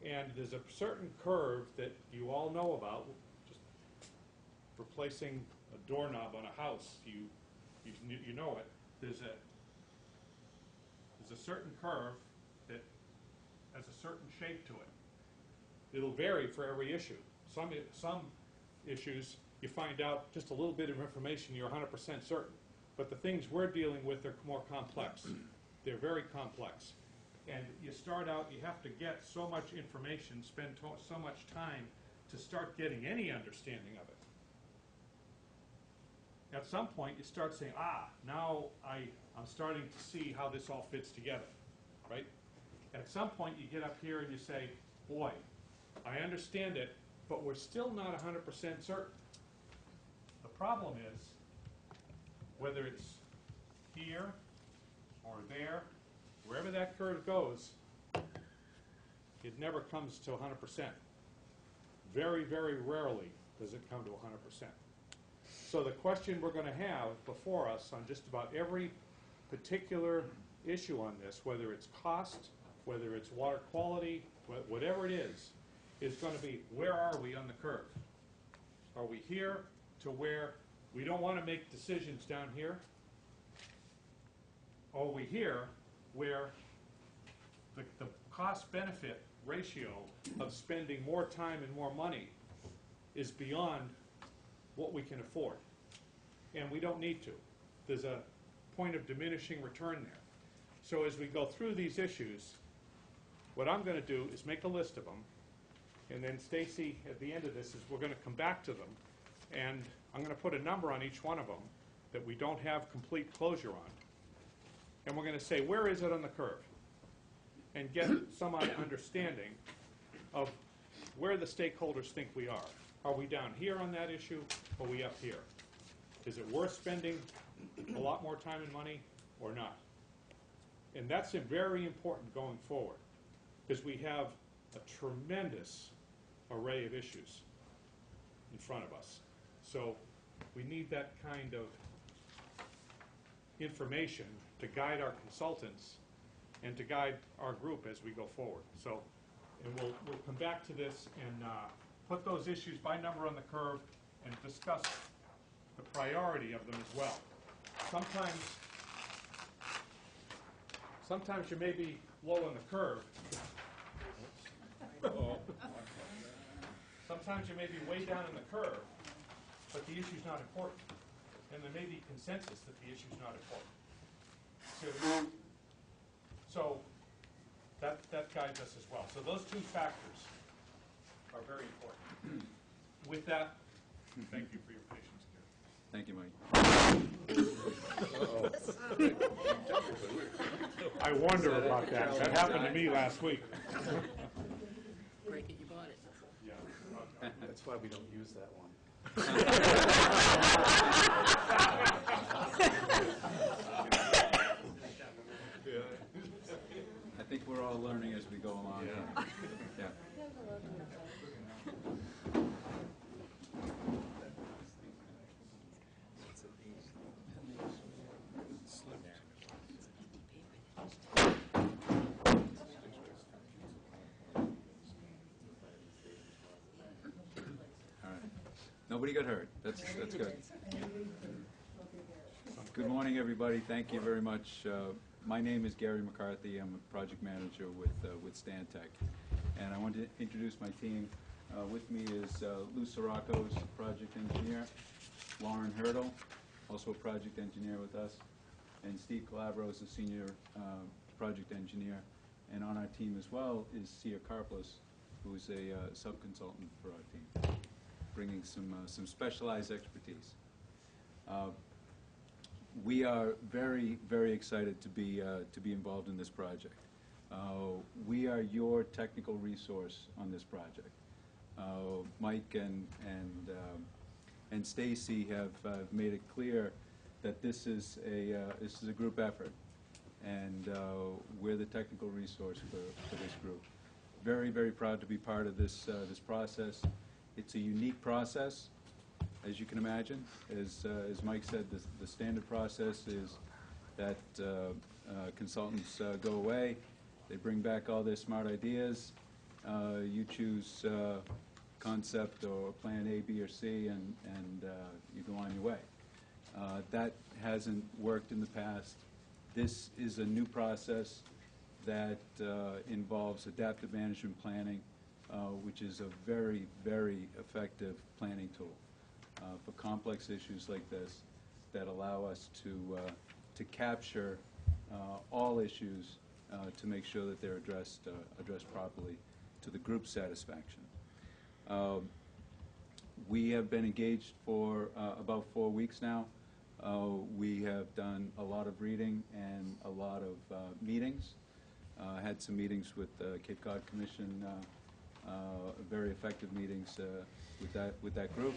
And there's a certain curve that you all know about, just replacing a doorknob on a house, you know it. There's a certain curve that has a certain shape to it. It'll vary for every issue. Some issues, you find out just a little bit of information, you're 100% certain. But the things we're dealing with are more complex. They're very complex. And you start out, you have to get so much information, spend so much time to start getting any understanding of it. At some point, you start saying, now I'm starting to see how this all fits together, right? At some point, you get up here and you say, boy, I understand it, but we're still not 100% certain. The problem is, whether it's here or there, wherever that curve goes, it never comes to 100%. Very, very rarely does it come to 100%. So the question we're going to have before us on just about every particular issue on this, whether it's cost, whether it's water quality, whatever it is going to be, where are we on the curve? Are we here to where we don't want to make decisions down here? Or are we here where the cost-benefit ratio of spending more time and more money is beyond what we can afford? And we don't need to. There's a point of diminishing return there. So as we go through these issues, what I'm going to do is make a list of them, and then Stacy, at the end of this, is we're going to come back to them, and I'm going to put a number on each one of them that we don't have complete closure on, and we're going to say, where is it on the curve? And get some understanding of where the stakeholders think we are. Are we down here on that issue, or are we up here? Is it worth spending a lot more time and money, or not? And that's very important going forward, because we have a tremendous array of issues in front of us. So we need that kind of information to guide our consultants and to guide our group as we go forward. So, and we'll come back to this and put those issues by number on the curve and discuss the priority of them as well. Sometimes you may be low on the curve. Sometimes you may be way down in the curve, but the issue's not important. And there may be consensus that the issue's not important. So that guides us as well. So those two factors are very important. With that, thank you for your patience, Gary. Thank you, Mike. I wonder about that. That happened to me last week. Break it, you bought it. Yeah. That's why we don't use that one. I think we're all learning as we go along. Yeah. All right. Nobody got hurt. That's good. Good morning, everybody. Thank you very much. My name is Gary McCarthy. I'm a project manager with Stantec. And I want to introduce my team. With me is Lou Sirocco's project engineer, Lauren Hurdle, also a project engineer with us, and Steve Calabro is a senior project engineer. And on our team as well is Sia Karplis, who's a sub-consultant for our team, bringing some specialized expertise. We are very, very excited to be involved in this project. We are your technical resource on this project. Mike and Stacy have made it clear that this is a group effort, and we're the technical resource for this group. Very, very proud to be part of this process. It's a unique process, as you can imagine. As Mike said, the standard process is that consultants go away, they bring back all their smart ideas, you choose concept or plan A, B, or C, and you go on your way. That hasn't worked in the past. This is a new process that involves adaptive management planning, which is a very, very effective planning tool for complex issues like this that allow us to capture all issues to make sure that they're addressed properly to the group's satisfaction. We have been engaged for about 4 weeks now. We have done a lot of reading and a lot of meetings. Had some meetings with the Cape Cod Commission, very effective meetings with that group.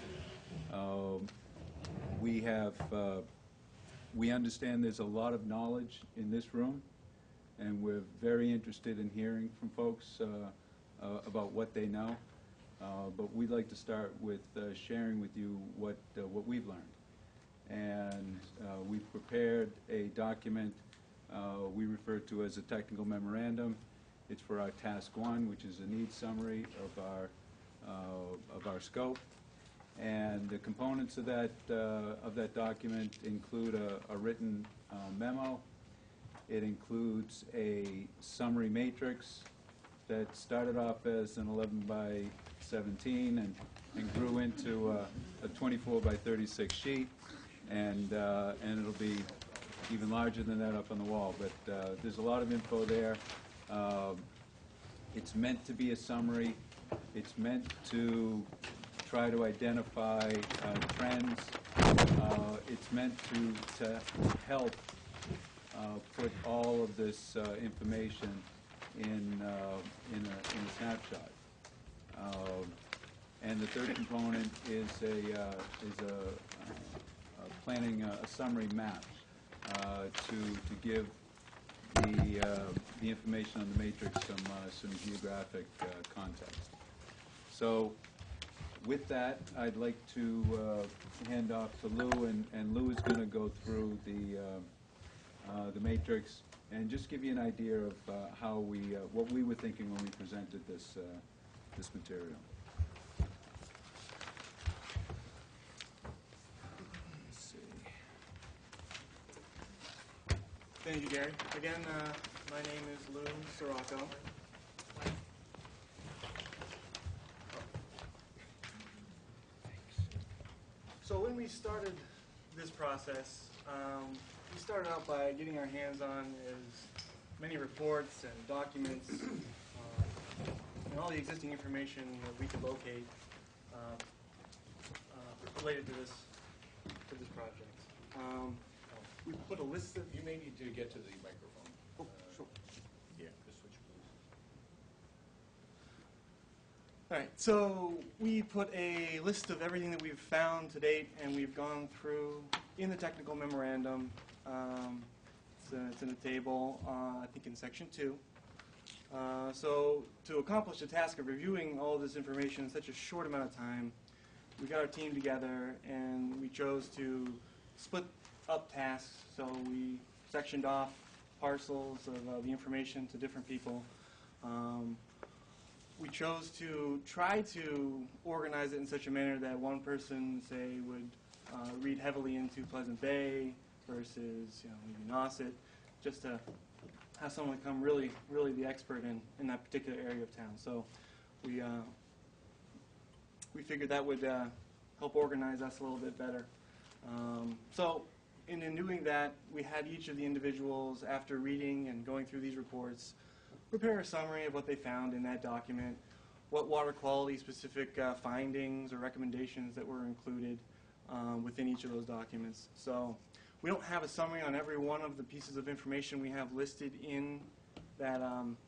We understand there's a lot of knowledge in this room, and we're very interested in hearing from folks about what they know. But we'd like to start with sharing with you what we've learned. And we've prepared a document we refer to as a technical memorandum. It's for our task one, which is a needs summary of our scope. And the components of that document include a written memo. It includes a summary matrix that started off as an 11 by 17 and grew into a 24 by 36 sheet, and it'll be even larger than that up on the wall. But there's a lot of info there. It's meant to be a summary. It's meant to try to identify trends. It's meant to help put all of this information in a snapshot. And the third component is planning a summary map to give the information on the matrix some geographic context. So with that, I'd like to hand off to Lou, and Lou is going to go through the matrix and just give you an idea of how what we were thinking when we presented this material. Let's see. Thank you, Gary. Again, my name is Lou Sirocco. So when we started this process, we started out by getting our hands on as many reports and documents and all the existing information that we could locate related to this project. We put a list of... You may need to get to the microphone. Oh, sure. Yeah, just switch, please. All right, so we put a list of everything that we've found to date, and we've gone through in the technical memorandum. It's in a table, I think in section 2. So to accomplish the task of reviewing all of this information in such a short amount of time, we got our team together and we chose to split up tasks. So we sectioned off parcels of the information to different people. We chose to try to organize it in such a manner that one person, say, would read heavily into Pleasant Bay versus, maybe Nauset, just to have someone become really the expert in that particular area of town. So we figured that would help organize us a little bit better. So in doing that, we had each of the individuals, after reading and going through these reports, prepare a summary of what they found in that document, what water quality specific findings or recommendations that were included within each of those documents. So we don't have a summary on every one of the pieces of information we have listed in that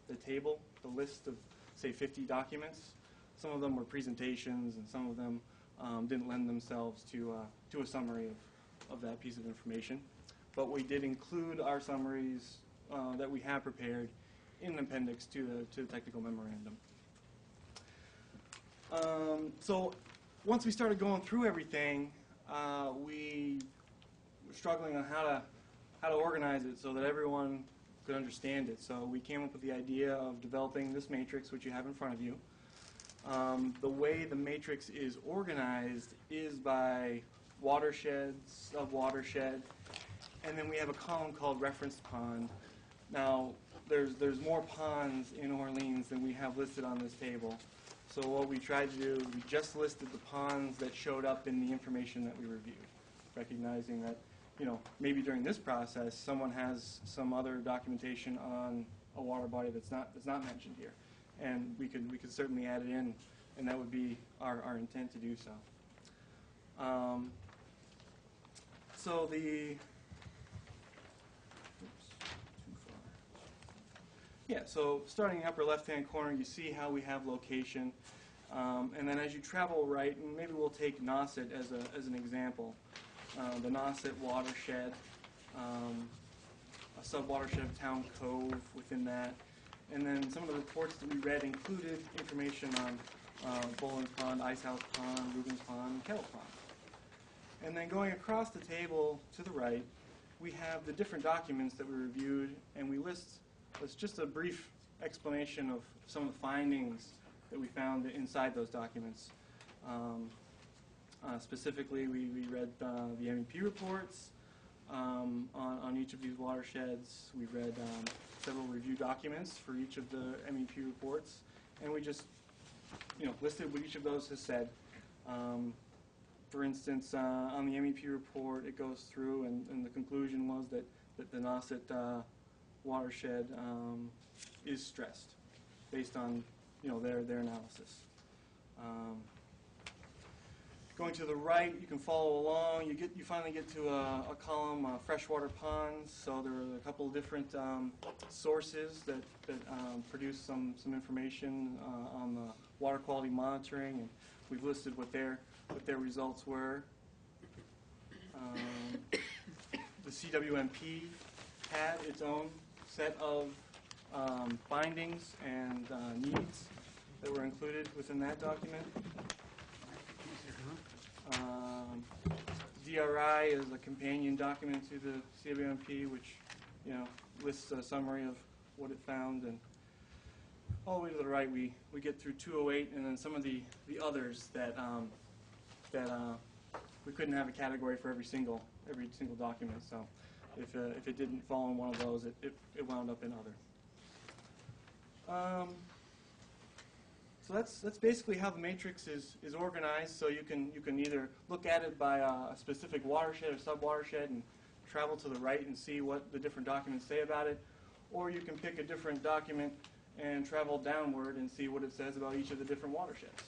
the table, the list of, say, 50 documents. Some of them were presentations, and some of them didn't lend themselves to a summary of that piece of information. But we did include our summaries that we have prepared in an appendix to the technical memorandum. So once we started going through everything, we were struggling on how to organize it so that everyone could understand it. So we came up with the idea of developing this matrix, which you have in front of you. The way the matrix is organized is by watersheds, sub-watershed, and then we have a column called reference pond. Now, there's more ponds in Orleans than we have listed on this table. So what we tried to do, we just listed the ponds that showed up in the information that we reviewed, recognizing that, maybe during this process, someone has some other documentation on a water body that's not mentioned here, and we could certainly add it in, and that would be our intent to do so. So so starting in the upper left-hand corner, you see how we have location. And then as you travel right, and maybe we'll take Nauset as an example. The Nauset watershed, a sub-watershed of Town Cove within that. And then some of the reports that we read included information on Boland's Pond, Icehouse Pond, Rubens Pond, and Kettle Pond. And then going across the table to the right, we have the different documents that we reviewed, and we list just a brief explanation of some of the findings that we found inside those documents. Specifically, we read the MEP reports on each of these watersheds. We read several review documents for each of the MEP reports, and we just listed what each of those has said. For instance, on the MEP report, it goes through, and the conclusion was that the Nauset watershed is stressed, based on their analysis. Going to the right, you can follow along. You finally get to a column, freshwater ponds. So there are a couple of different sources that produce some information on the water quality monitoring, and we've listed what their results were. The CWMP had its own set of findings and needs that were included within that document. DRI is a companion document to the CWMP, which lists a summary of what it found. And all the way to the right, we get through 208, and then some of the others that we couldn't have a category for every single document. So if it didn't fall in one of those, it wound up in other. So that's basically how the matrix is organized. So you can either look at it by a specific watershed or sub-watershed and travel to the right and see what the different documents say about it, or you can pick a different document and travel downward and see what it says about each of the different watersheds.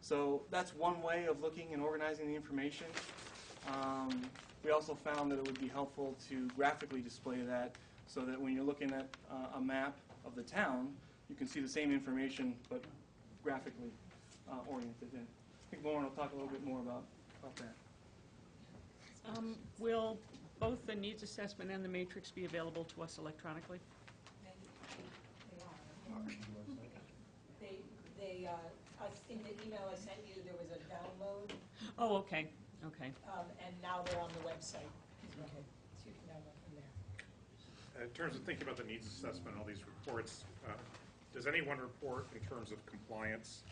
So that's one way of looking and organizing the information. We also found that it would be helpful to graphically display that, so that when you're looking at a map of the town, you can see the same information, but graphically oriented. And I think Lauren will talk a little bit more about that. Will both the needs assessment and the matrix be available to us electronically? In the email I sent you, there was a download. Oh, okay. And now they're on the website. Okay. So you can download from there. In terms of thinking about the needs assessment, all these reports, does any one report, in terms of compliance,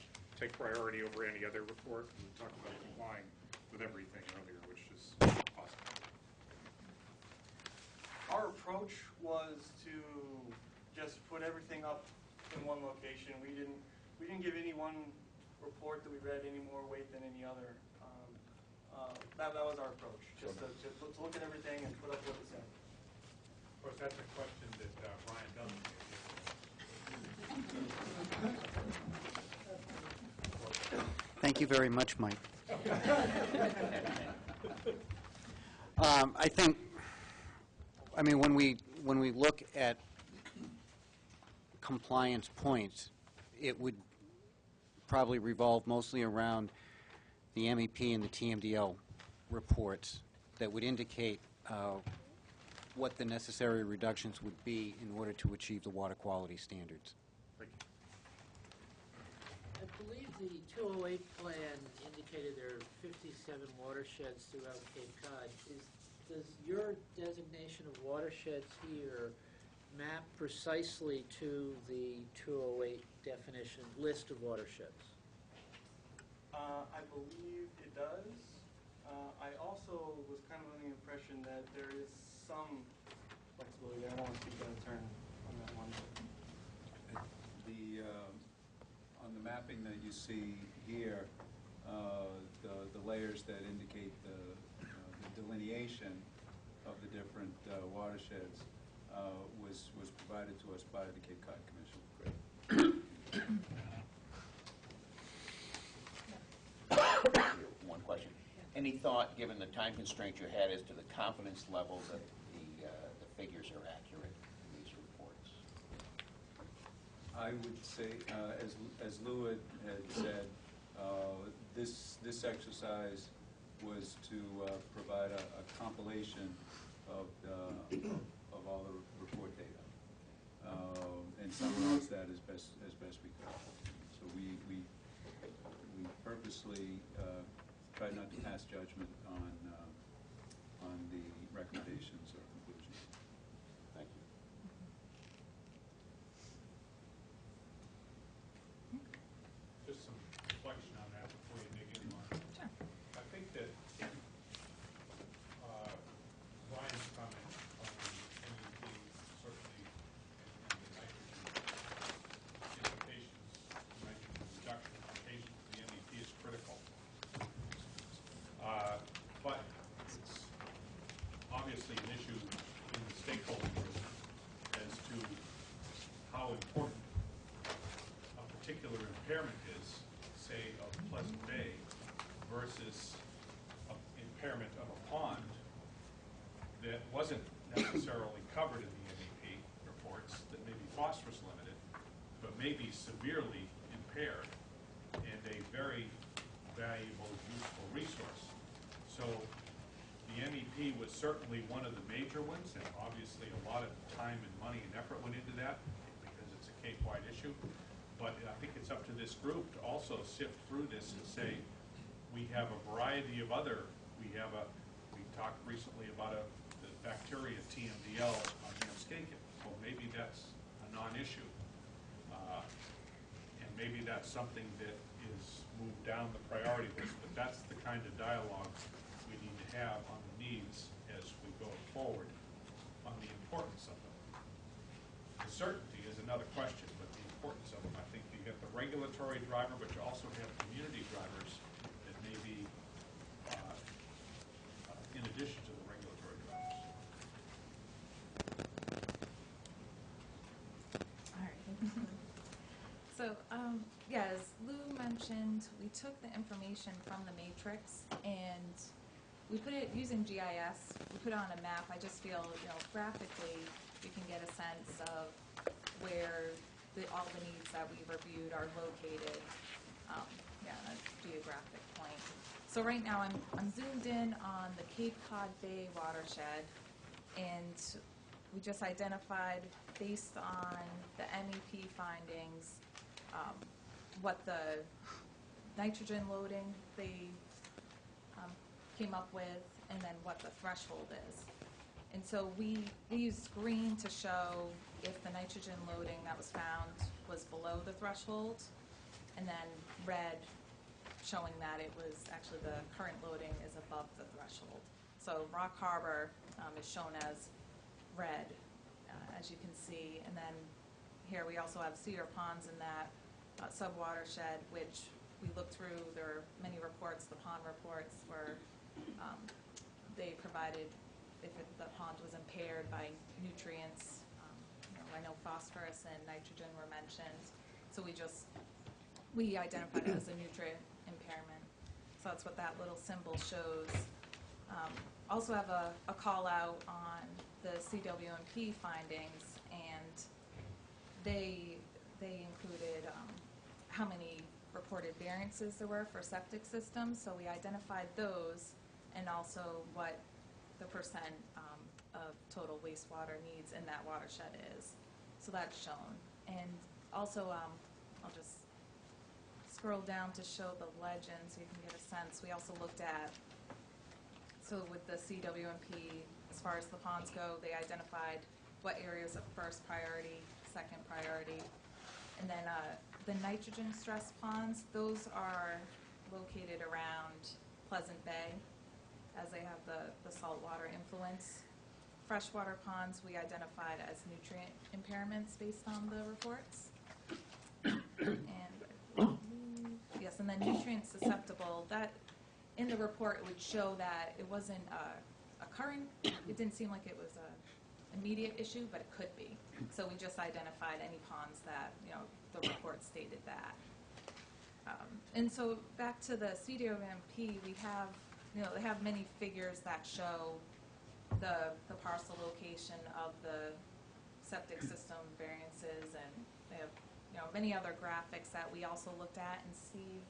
take priority over any other report? We talked about complying with everything earlier, which is possible. Our approach was to just put everything up in one location. We didn't give any one report that we read any more weight than any other. That was our approach, just to look at everything and put up what it said. Of course, that's a question that Brian doesn't answer. Thank you very much, Mike. When we look at compliance points, it would probably revolve mostly around the MEP and the TMDL reports that would indicate what the necessary reductions would be in order to achieve the water quality standards. I believe the 208 plan indicated there are 57 watersheds throughout Cape Cod. Does your designation of watersheds here map precisely to the 208 definition list of watersheds? I believe it does. I also was kind of under the impression that there is some flexibility there. I don't want to speak out of turn on that one. On the mapping that you see here, the layers that indicate the delineation of the different watersheds was provided to us by the Cape Cod Commission. One question. Any thought, given the time constraint you had, as to the confidence level that the figures are accurate in these reports? I would say, as Lou had said, this exercise was to provide a compilation of all the report data and summarize that as best we could. So we purposely try not to pass judgment on the recommendations or conclusions. Thank you. Just some reflection on that before you dig in, Mark. Sure. I think that Brian's comment on MEP certainly and the nitrogen implications, nitrogen reduction implications of the MEP is critical. But it's obviously an issue in the stakeholder group as to how important a particular impairment is, say, of Pleasant Bay versus an impairment of a pond that wasn't necessarily covered in the MEP reports, that may be phosphorus limited, but may be severely impaired and a very valuable, useful resource. So the MEP was certainly one of the major ones, and obviously a lot of time and money and effort went into that because it's a Cape-wide issue. But I think it's up to this group to also sift through this and say, we have a variety of other, we talked recently about the bacteria TMDL on Namskaken. Well, maybe that's a non-issue. And maybe that's something that is moved down the priority list, but that's the kind of dialogue we need to have on the needs as we go forward on the importance of them. The certainty is another question, but the importance of them, I think you get the regulatory driver, but you also have community drivers that may be in addition to the regulatory drivers. All right. So, yeah, as Lou mentioned, we took the information from the matrix and we put it using GIS. We put it on a map. I just feel, graphically, you can get a sense of where all the needs that we reviewed are located. Yeah, a geographic point. So right now, I'm zoomed in on the Cape Cod Bay watershed, and we just identified, based on the MEP findings, what the nitrogen loading they came up with, and then what the threshold is. And so we used green to show if the nitrogen loading that was found was below the threshold, and then red showing that it was actually the current loading is above the threshold. So Rock Harbor is shown as red, as you can see, and then here we also have Cedar Ponds in that sub-watershed, which we looked through. There are many reports, the pond reports, where they provided if the pond was impaired by nutrients. I know phosphorus and nitrogen were mentioned, so we identified it as a nutrient impairment. So that's what that little symbol shows. Also have a call out on the CWMP findings, and they included how many reported variances there were for septic systems. So we identified those, and also what the percent of total wastewater needs in that watershed is. So that's shown. And also, I'll just scroll down to show the legend so you can get a sense. We also looked at, so with the CWMP, as far as the ponds go, they identified what areas of first priority, second priority. And then the nitrogen stress ponds, those are located around Pleasant Bay, as they have the saltwater influence. Freshwater ponds we identified as nutrient impairments based on the reports. And yes, and then nutrient susceptible, that in the report it would show that it wasn't a current, it didn't seem like it was an immediate issue, but it could be. So we just identified any ponds that, the report stated that. And so back to the CWMP, we have, they have many figures that show the parcel location of the septic system variances, and they have, many other graphics that we also looked at, and Steve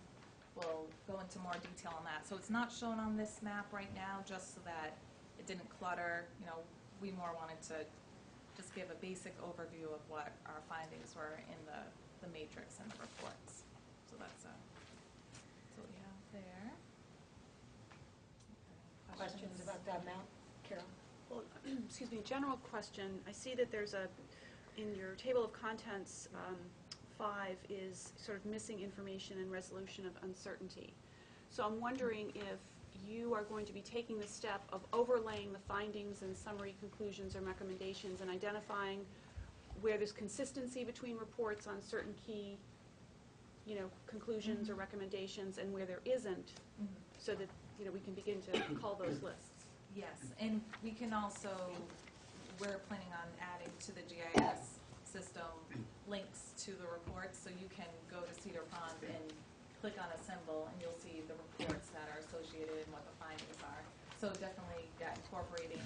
will go into more detail on that. So it's not shown on this map right now, just so that it didn't clutter. We more wanted to just give a basic overview of what our findings were in the matrix and the reports. So that's what we have there. amount? Carol? Well, excuse me, general question. I see that there's in your table of contents, 5 is sort of missing information and resolution of uncertainty. So I'm wondering if you are going to be taking the step of overlaying the findings and summary conclusions and recommendations and identifying where there's consistency between reports on certain key, conclusions or recommendations, and where there isn't, so that, we can begin to call those lists. Yes, and we can also, we're planning on adding to the GIS system links to the reports, so you can go to Cedar Pond and click on a symbol, and you'll see the reports that are associated and what the findings are. So definitely incorporating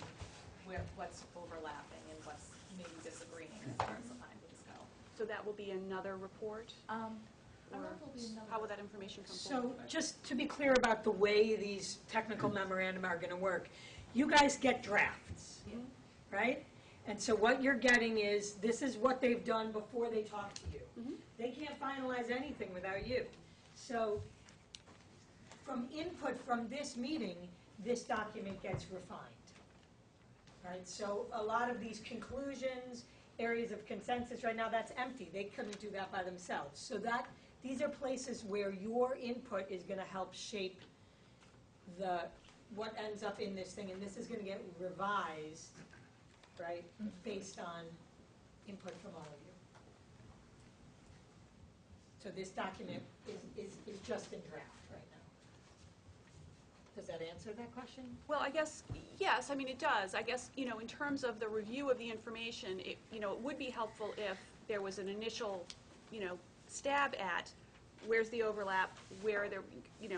what's overlapping and what's maybe disagreeing as far as the findings go. So that will be another report? How will that information come forward? So just to be clear about the way these technical memorandum are going to work, you guys get drafts, right? And so what you're getting is, this is what they've done before they talk to you. They can't finalize anything without you. So from input from this meeting, this document gets refined, right? So a lot of these conclusions, areas of consensus right now, that's empty. They couldn't do that by themselves. So these are places where your input is going to help shape what ends up in this thing, and this is going to get revised, right, based on input from all of you. So this document is just in draft right now. Does that answer that question? Well, I guess, yes, it does. I guess, in terms of the review of the information, it would be helpful if there was an initial, stab at where's the overlap, where are there,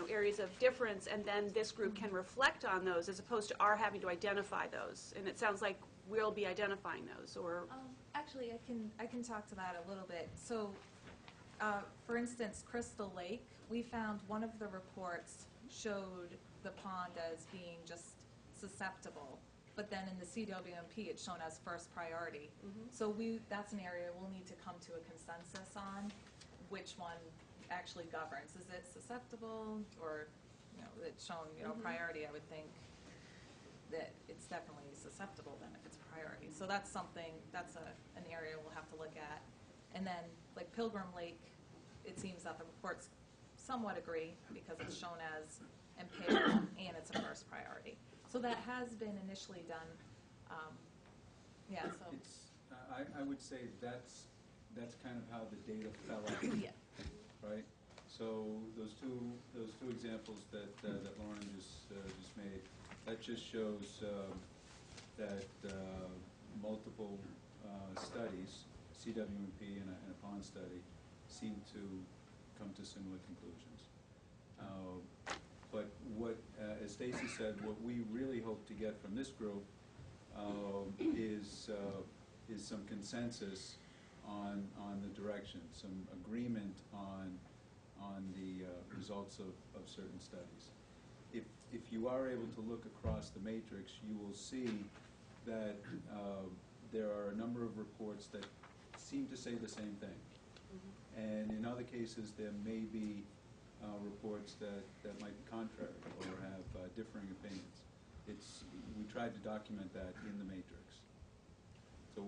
areas of difference, and then this group can reflect on those as opposed to our having to identify those. And it sounds like we'll be identifying those, or... Actually, I can talk to that a little bit. So, for instance, Crystal Lake, we found one of the reports showed the pond as being just susceptible, but then in the CWMP it's shown as first priority. So that's an area we'll need to come to a consensus on which one actually governs. Is it susceptible, or it's shown priority? I would think that it's definitely susceptible then if it's a priority. So that's something, an area we'll have to look at. And then like Pilgrim Lake, it seems that the reports somewhat agree because it's shown as impaired and it's a first priority. So that has been initially done. So I would say that's kind of how the data fell out. Yeah. Right? So those two examples that Lauren just made, that just shows that multiple studies, CWMP and a pond study, seem to come to similar conclusions. But as Stacy said, what we really hope to get from this group is some consensus on the direction, some agreement on the results of certain studies. If you are able to look across the matrix, you will see that there are a number of reports that seem to say the same thing. And in other cases, there may be reports that might be contrary or have differing opinions. We tried to document that in the matrix. So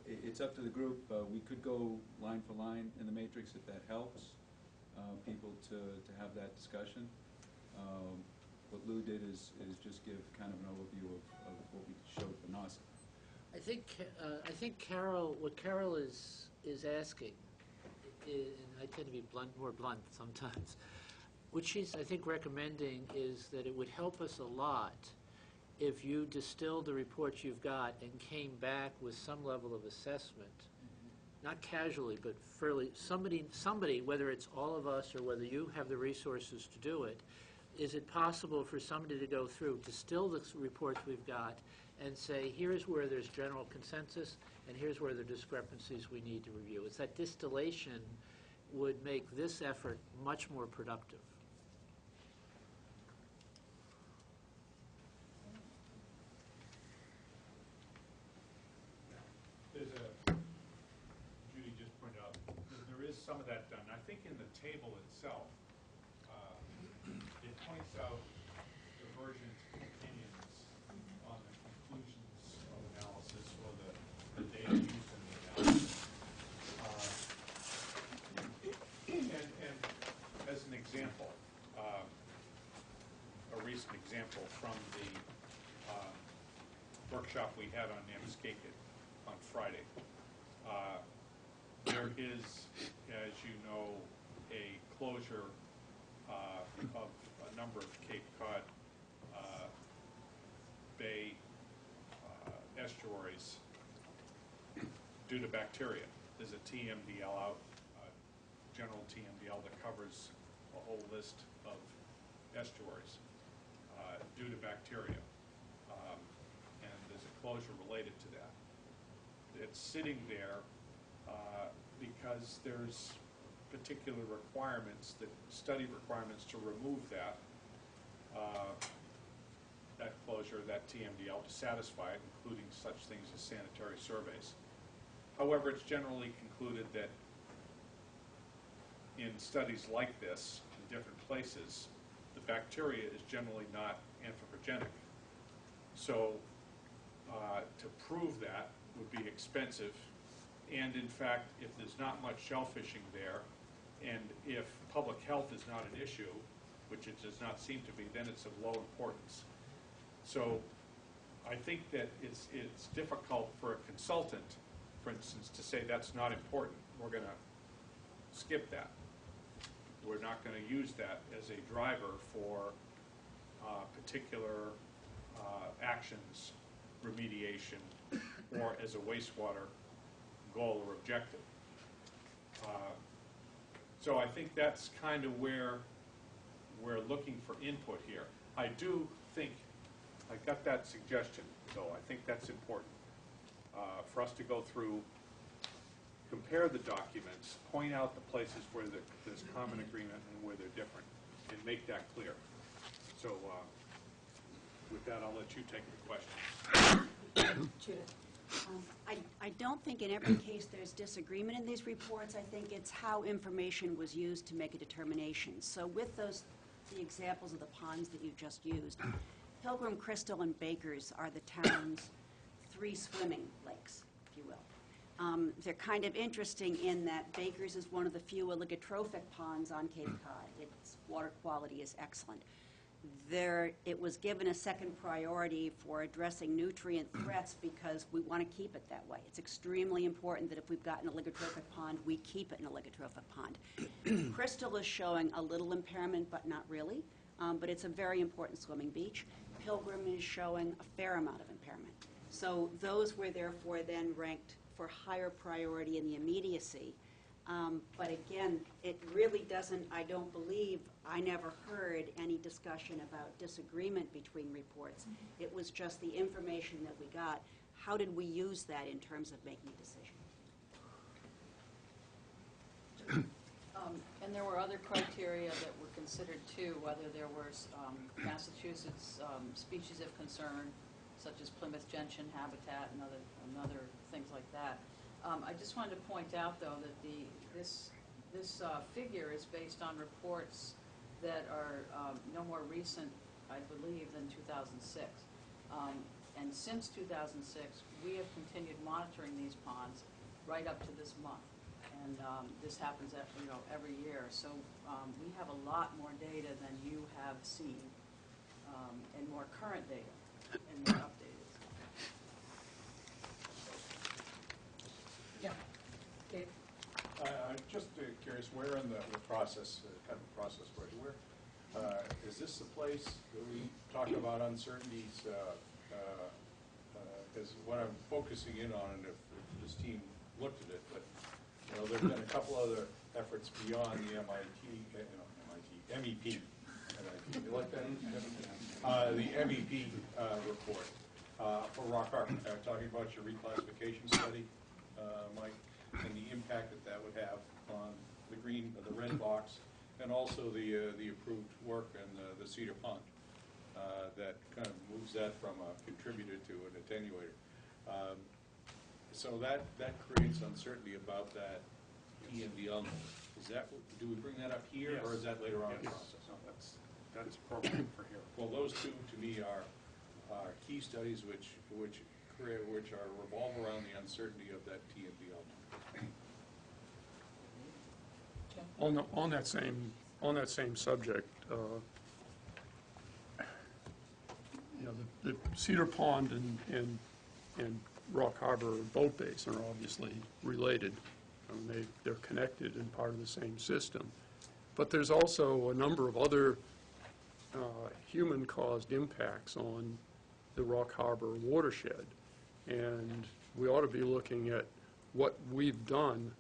it's up to the group. We could go line for line in the matrix if that helps people to have that discussion. What Lou did is just give kind of an overview of what we showed for NASA. I think Carol, what Carol is asking, and I tend to be more blunt sometimes, what she's, I think, recommending is that it would help us a lot if you distilled the reports you've got and came back with some level of assessment, not casually, but fairly, somebody, whether it's all of us or whether you have the resources to do it, is it possible for somebody to go through, distill the reports we've got, and say, here's where there's general consensus, and here's where the discrepancies we need to review. It's that distillation would make this effort much more productive. Judy just pointed out, there is some of that done. I think in the table itself, it points out divergent opinions just an example from the workshop we had on Namaskakit on Friday. There is, as you know, a closure of a number of Cape Cod Bay estuaries due to bacteria. There's a TMDL out, general TMDL that covers a whole list of estuaries due to bacteria. And there's a closure related to that. It's sitting there because there's particular requirements, study requirements to remove that closure, that TMDL, to satisfy it, including such things as sanitary surveys. However, it's generally concluded that in studies like this, in different places, the bacteria is generally not anthropogenic. So to prove that would be expensive, and in fact, if there's not much shellfishing there, and if public health is not an issue, which it does not seem to be, then it's of low importance. So I think that it's difficult for a consultant, for instance, to say that's not important. We're going to skip that. We're not going to use that as a driver for particular actions, remediation, or as a wastewater goal or objective. So I think that's kind of where we're looking for input here. I do think, I got that suggestion, so I think that's important for us to go through, compare the documents, point out the places where there's common agreement and where they're different, and make that clear. So with that, I'll let you take the question. Judith. I don't think in every case there's disagreement in these reports. I think it's how information was used to make a determination. So with the examples of the ponds that you just used, Pilgrim, Crystal, and Bakers are the town's 3 swimming lakes, if you will. They're kind of interesting in that Bakers is one of the few oligotrophic ponds on Cape Cod. Its water quality is excellent. It was given a second priority for addressing nutrient threats because we want to keep it that way. It's extremely important that if we've got an oligotrophic pond, we keep it an oligotrophic pond. Crystal is showing a little impairment, but not really, but it's a very important swimming beach. Pilgrim is showing a fair amount of impairment. So those were therefore then ranked for higher priority in the immediacy. But again, it really doesn't, I don't believe, I never heard any discussion about disagreement between reports. It was just the information that we got. How did we use that in terms of making a decision? And there were other criteria that were considered too, whether there were Massachusetts species of concern, such as Plymouth gentian habitat and other things like that. I just wanted to point out, though, that this figure is based on reports that are no more recent, I believe, than 2006. And since 2006, we have continued monitoring these ponds right up to this month. And this happens every year. So we have a lot more data than you have seen, and more current data and more updated. Dave? I'm just curious, where in the process, kind of process, where is this the place that we talk about uncertainties? Because what I'm focusing in on, and if this team looked at it, but there have been a couple other efforts beyond the MEP. You like that? The MEP report for Rock Harbor. Talking about your reclassification study, Mike, and the impact that would have on the red box, and also the approved work and the Cedar Pond. That kind of moves that from a contributor to an attenuator. So that creates uncertainty about that TMDL. Do we bring that up here, Yes. or is that later on in the Yes. process? No, that's appropriate for here. Well, those two, to me, are key studies which revolve around the uncertainty of that TMDL. On that same subject, you know, the Cedar Pond and Rock Harbor Boat Base are obviously related. They're connected and part of the same system. But there's also a number of other human-caused impacts on the Rock Harbor watershed. And we ought to be looking at what we've done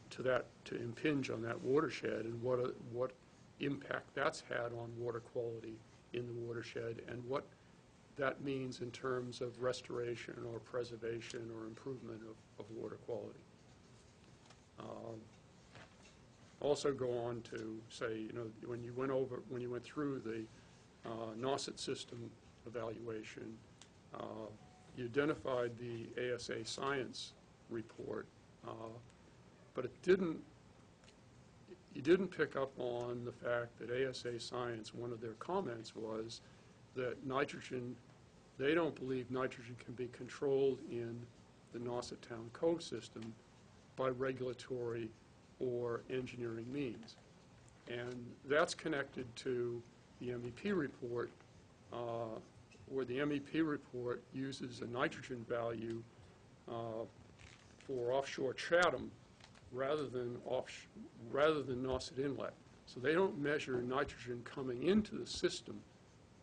to impinge on that watershed and what impact that's had on water quality in the watershed and what that means in terms of restoration or preservation or improvement of water quality. Also go on to say, you know, when you went through the Nauset system evaluation, you identified the ASA science report, but you didn't pick up on the fact that ASA science, one of their comments was that nitrogen, they don't believe nitrogen can be controlled in the Nauset Town Cove system by regulatory or engineering means. And that's connected to the MEP report, where the MEP report uses a nitrogen value for offshore Chatham rather than Nauset Inlet. So they don't measure nitrogen coming into the system.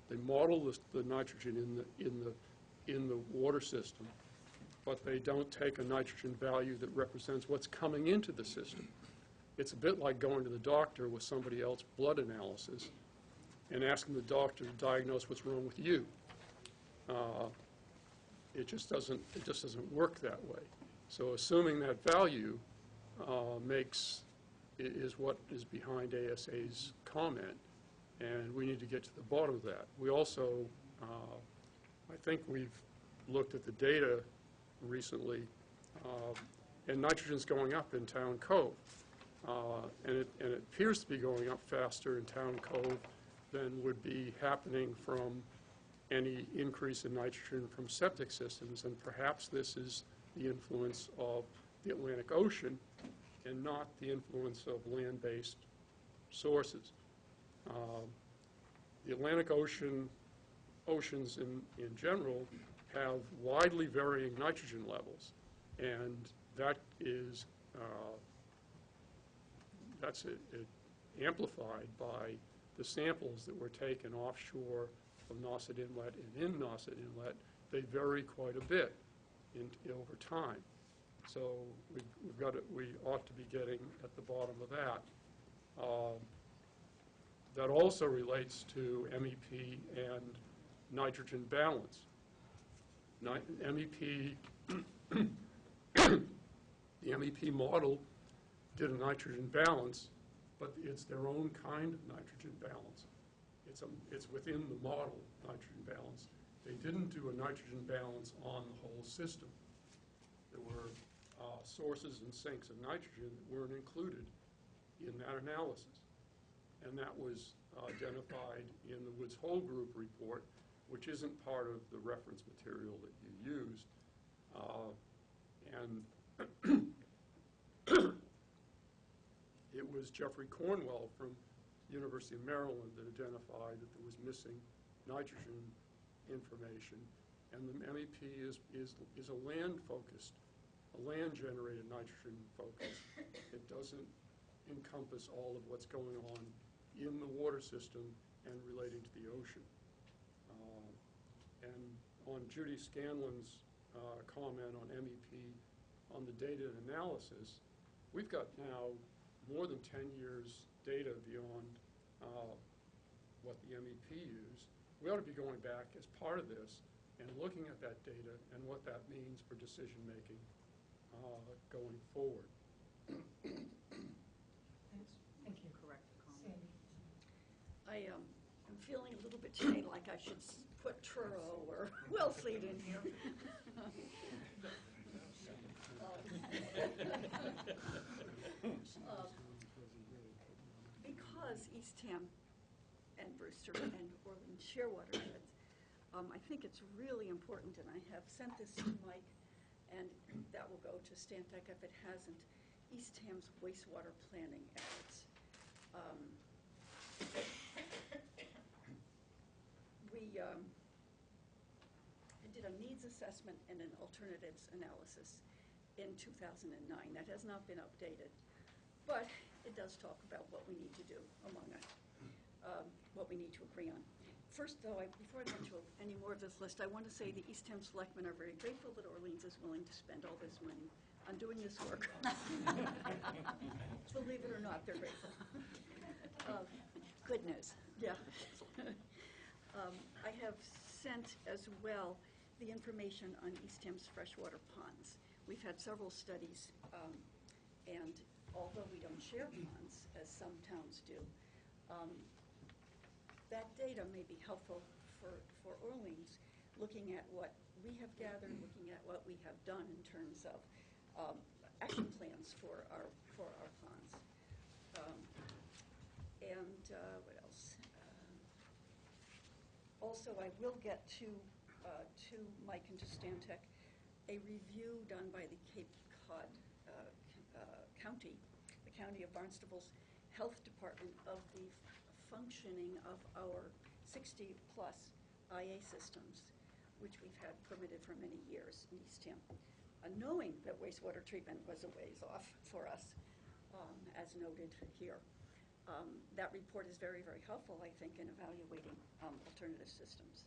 They model the nitrogen in the water system, but they don't take a nitrogen value that represents what's coming into the system. It's a bit like going to the doctor with somebody else's blood analysis and asking the doctor to diagnose what's wrong with you. It just doesn't work that way. So assuming that value is what is behind ASA's comment, and we need to get to the bottom of that. We also, I think we've looked at the data recently, and nitrogen's going up in Town Cove. And it appears to be going up faster in Town Cove than would be happening from any increase in nitrogen from septic systems, and perhaps this is the influence of the Atlantic Ocean and not the influence of land-based sources. The Atlantic oceans in general have widely varying nitrogen levels, and that is that's amplified by the samples that were taken offshore of Nauset Inlet and in Nauset Inlet. They vary quite a bit over time. So we ought to be getting at the bottom of that. That also relates to MEP and nitrogen balance. MEP, the MEP model did a nitrogen balance, but it's their own kind of nitrogen balance. It's within the model nitrogen balance. They didn't do a nitrogen balance on the whole system. There were sources and sinks of nitrogen that weren't included in that analysis. And that was identified in the Woods Hole Group report, which isn't part of the reference material that you used. And it was Jeffrey Cornwell from University of Maryland that identified that there was missing nitrogen information. And the MEP is a land-focused, a land-generated nitrogen focus. It doesn't encompass all of what's going on in the water system and relating to the ocean. And on Judy Scanlon's comment on MEP on the data and analysis, we've got now more than 10 years data beyond what the MEP used. We ought to be going back as part of this and looking at that data and what that means for decision-making going forward. Thank you. Correct Sandy. I'm feeling a little bit today like I should put Truro or Wellfleet in here. Because Eastham and Brewster and Orland share watersheds, I think it's really important, and I have sent this to Mike, and that will go to Stantec if it hasn't, Eastham's wastewater planning efforts. did a needs assessment and an alternatives analysis in 2009. That has not been updated, but it does talk about what we need to do among us, what we need to agree on. First, though, before I go into any more of this list, I want to say the Eastham Selectmen are very grateful that Orleans is willing to spend all this money on doing this work. Believe it or not, they're grateful. Good news. Yeah. I have sent as well the information on Eastham's freshwater ponds. We've had several studies, and although we don't share ponds, as some towns do, that data may be helpful for Orleans, looking at what we have gathered, looking at what we have done in terms of action plans for our ponds. What else? Also, I will get to Mike and to Stantec, a review done by the Cape Cod County, the County of Barnstable's Health Department, of the functioning of our 60-plus IA systems, which we've had permitted for many years in Eastham, knowing that wastewater treatment was a ways off for us, as noted here. That report is very, very helpful, I think, in evaluating alternative systems.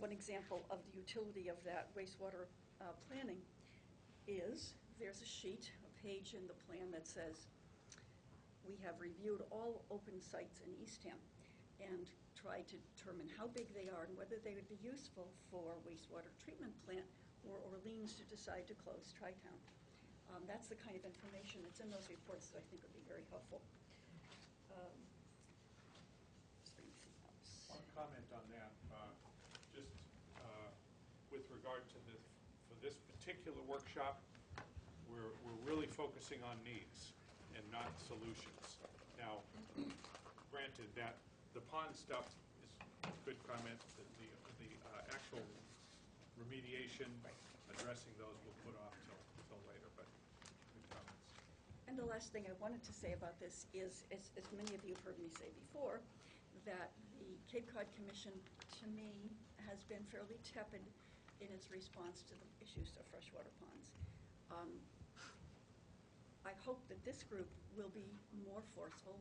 One example of the utility of that wastewater planning is there's a sheet, a page in the plan that says we have reviewed all open sites in Eastham and tried to determine how big they are and whether they would be useful for wastewater treatment plant or Orleans to decide to close Tri-Town. That's the kind of information that's in those reports that I think would be very helpful. One comment on that, just with regard to for this particular workshop, we're really focusing on needs and not solutions. Now, granted that the pond stuff is a good comment, that the actual remediation, addressing those we'll put off till later, but good comments. And the last thing I wanted to say about this is, as many of you have heard me say before, that the Cape Cod Commission, to me, has been fairly tepid in its response to the issues of freshwater ponds. I hope that this group will be more forceful,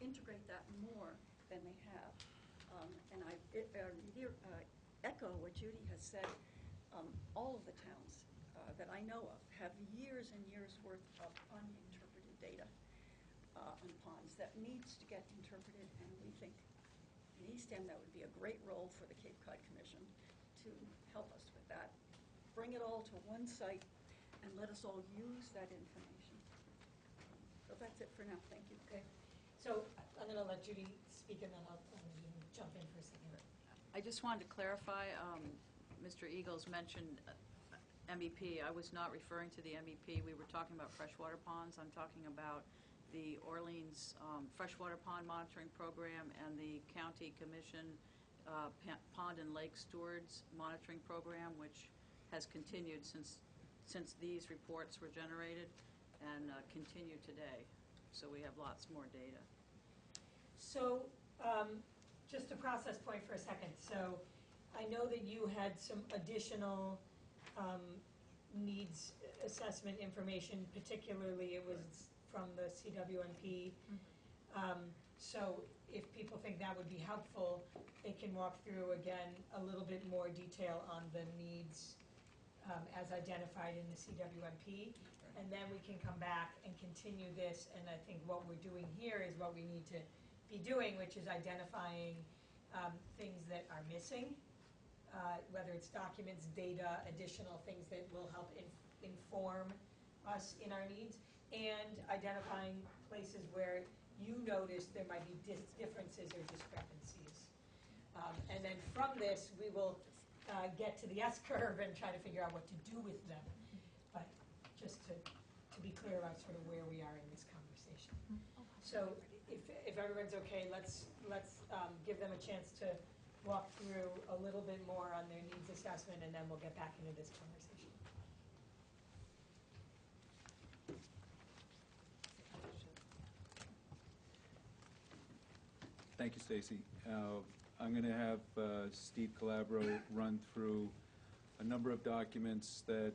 integrate that more than they have. And I echo what Judy has said. All of the towns that I know of have years and years worth of uninterpreted data on ponds that needs to get interpreted, and we think in Eastham that would be a great role for the Cape Cod Commission to help us with that. Bring it all to one site and let us all use that information. So that's it for now. Thank you. Okay. So I'm going to let Judy speak, and then I'll jump in for a second. I just wanted to clarify, Mr. Eagles mentioned MEP. I was not referring to the MEP. We were talking about freshwater ponds. I'm talking about the Orleans Freshwater Pond Monitoring Program and the County Commission Pond and Lake Stewards Monitoring Program, which has continued since these reports were generated and continue today. So we have lots more data. So just a process point for a second. So I know that you had some additional needs assessment information, particularly it was from the CWMP. So if people think that would be helpful, they can walk through again a little bit more detail on the needs as identified in the CWMP, and then we can come back and continue this. And I think what we're doing here is what we need to be doing, which is identifying things that are missing, whether it's documents, data, additional things that will help inform us in our needs, and identifying places where you notice there might be differences or discrepancies. And then from this, we will get to the S-curve and try to figure out what to do with them. But just to be clear about sort of where we are in this conversation. So if everyone's okay, let's give them a chance to walk through a little bit more on their needs assessment, and then we'll get back into this conversation. Thank you, Stacy. I'm going to have Steve Calabro run through a number of documents that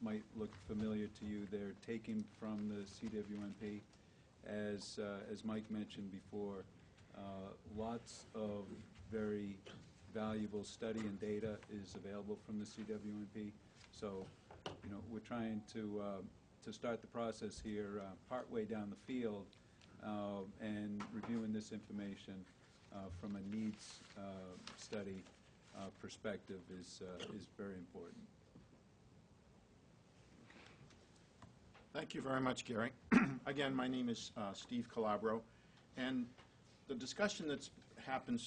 might look familiar to you. They're taken from the CWMP. As Mike mentioned before, lots of very valuable study and data is available from the CWMP. So, we're trying to start the process here partway down the field and reviewing this information from a needs study perspective is very important. Thank you very much, Gary. Again, my name is Steve Calabro, and the discussion that's happened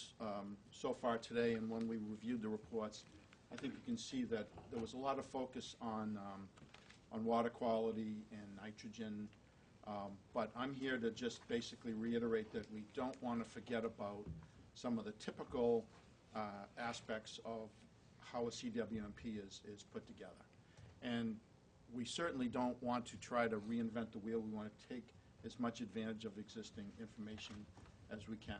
so far today, and when we reviewed the reports, I think you can see that there was a lot of focus on water quality and nitrogen, but I'm here to just basically reiterate that we don't want to forget about some of the typical aspects of how a CWMP is put together. And we certainly don't want to try to reinvent the wheel. We want to take as much advantage of existing information as we can.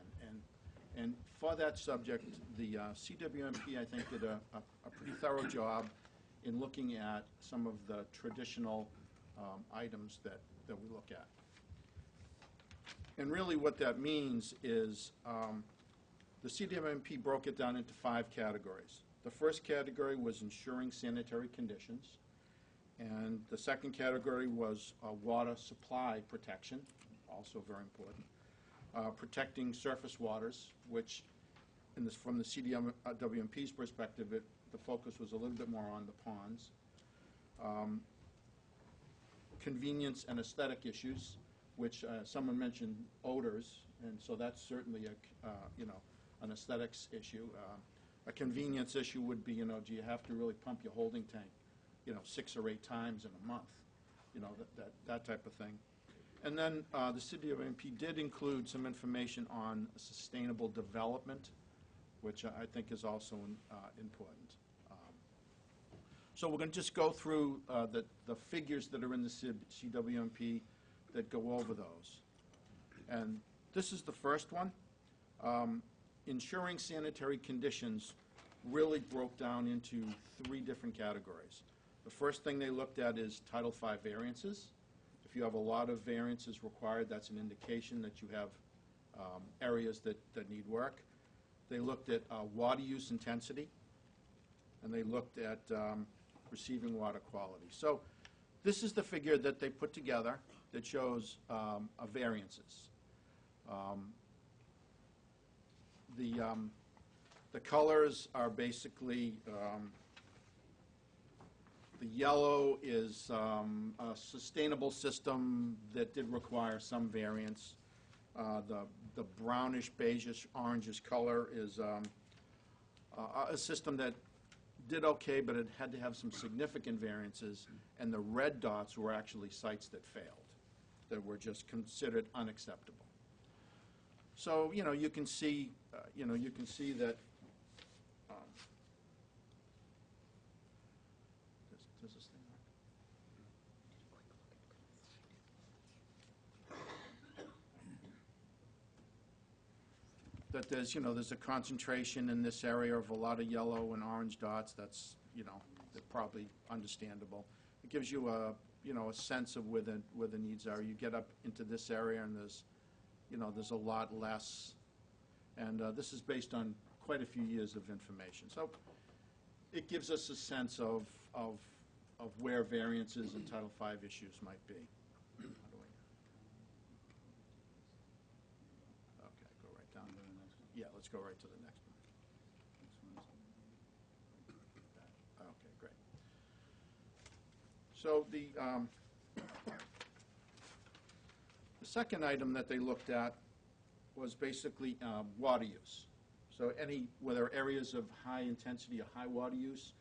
And for that subject, the CWMP, I think, did a pretty thorough job in looking at some of the traditional items that we look at. And really what that means is the CWMP broke it down into 5 categories. The first category was ensuring sanitary conditions. And the second category was water supply protection, also very important. Protecting surface waters, which from the CWMP's perspective, the focus was a little bit more on the ponds. Convenience and aesthetic issues, which someone mentioned odors, and so that's certainly an aesthetics issue. A convenience issue would be, do you have to really pump your holding tank 6 or 8 times in a month, that type of thing. And then the CWMP did include some information on sustainable development, which I think is also important. So we're going to just go through the figures that are in the CWMP that go over those. And this is the first one. Ensuring sanitary conditions really broke down into 3 different categories. The first thing they looked at is Title V variances. If you have a lot of variances required, that's an indication that you have areas that need work. They looked at water use intensity, and they looked at receiving water quality. So this is the figure that they put together that shows variances. The colors are basically the yellow is a sustainable system that did require some variance. The brownish, beigeish, orangish color is a system that did okay, but it had to have some significant variances. And the red dots were actually sites that failed, that were just considered unacceptable. So you can see that. Does this thing work? That there's a concentration in this area of a lot of yellow and orange dots. That's that's probably understandable. It gives you a sense of where the needs are. You get up into this area and there's a lot less, and this is based on quite a few years of information. So it gives us a sense of where variances and Title V issues might be. Okay, go right down to the next one. Yeah, let's go right to the next one. Okay, great. So the second item that they looked at was basically water use. So where there are areas of high intensity or high water use,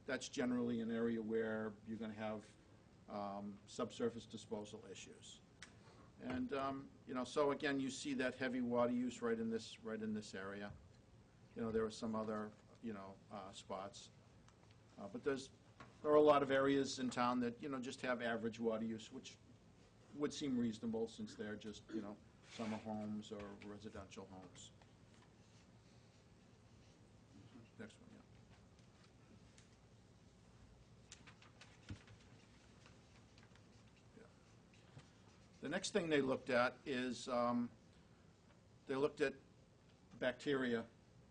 that's generally an area where you're going to have subsurface disposal issues. And so again, you see that heavy water use right in this area. There are some other spots, but there are a lot of areas in town that just have average water use, which would seem reasonable since they're just summer homes or residential homes. Next one, yeah. Yeah. The next thing they looked at is, they looked at bacteria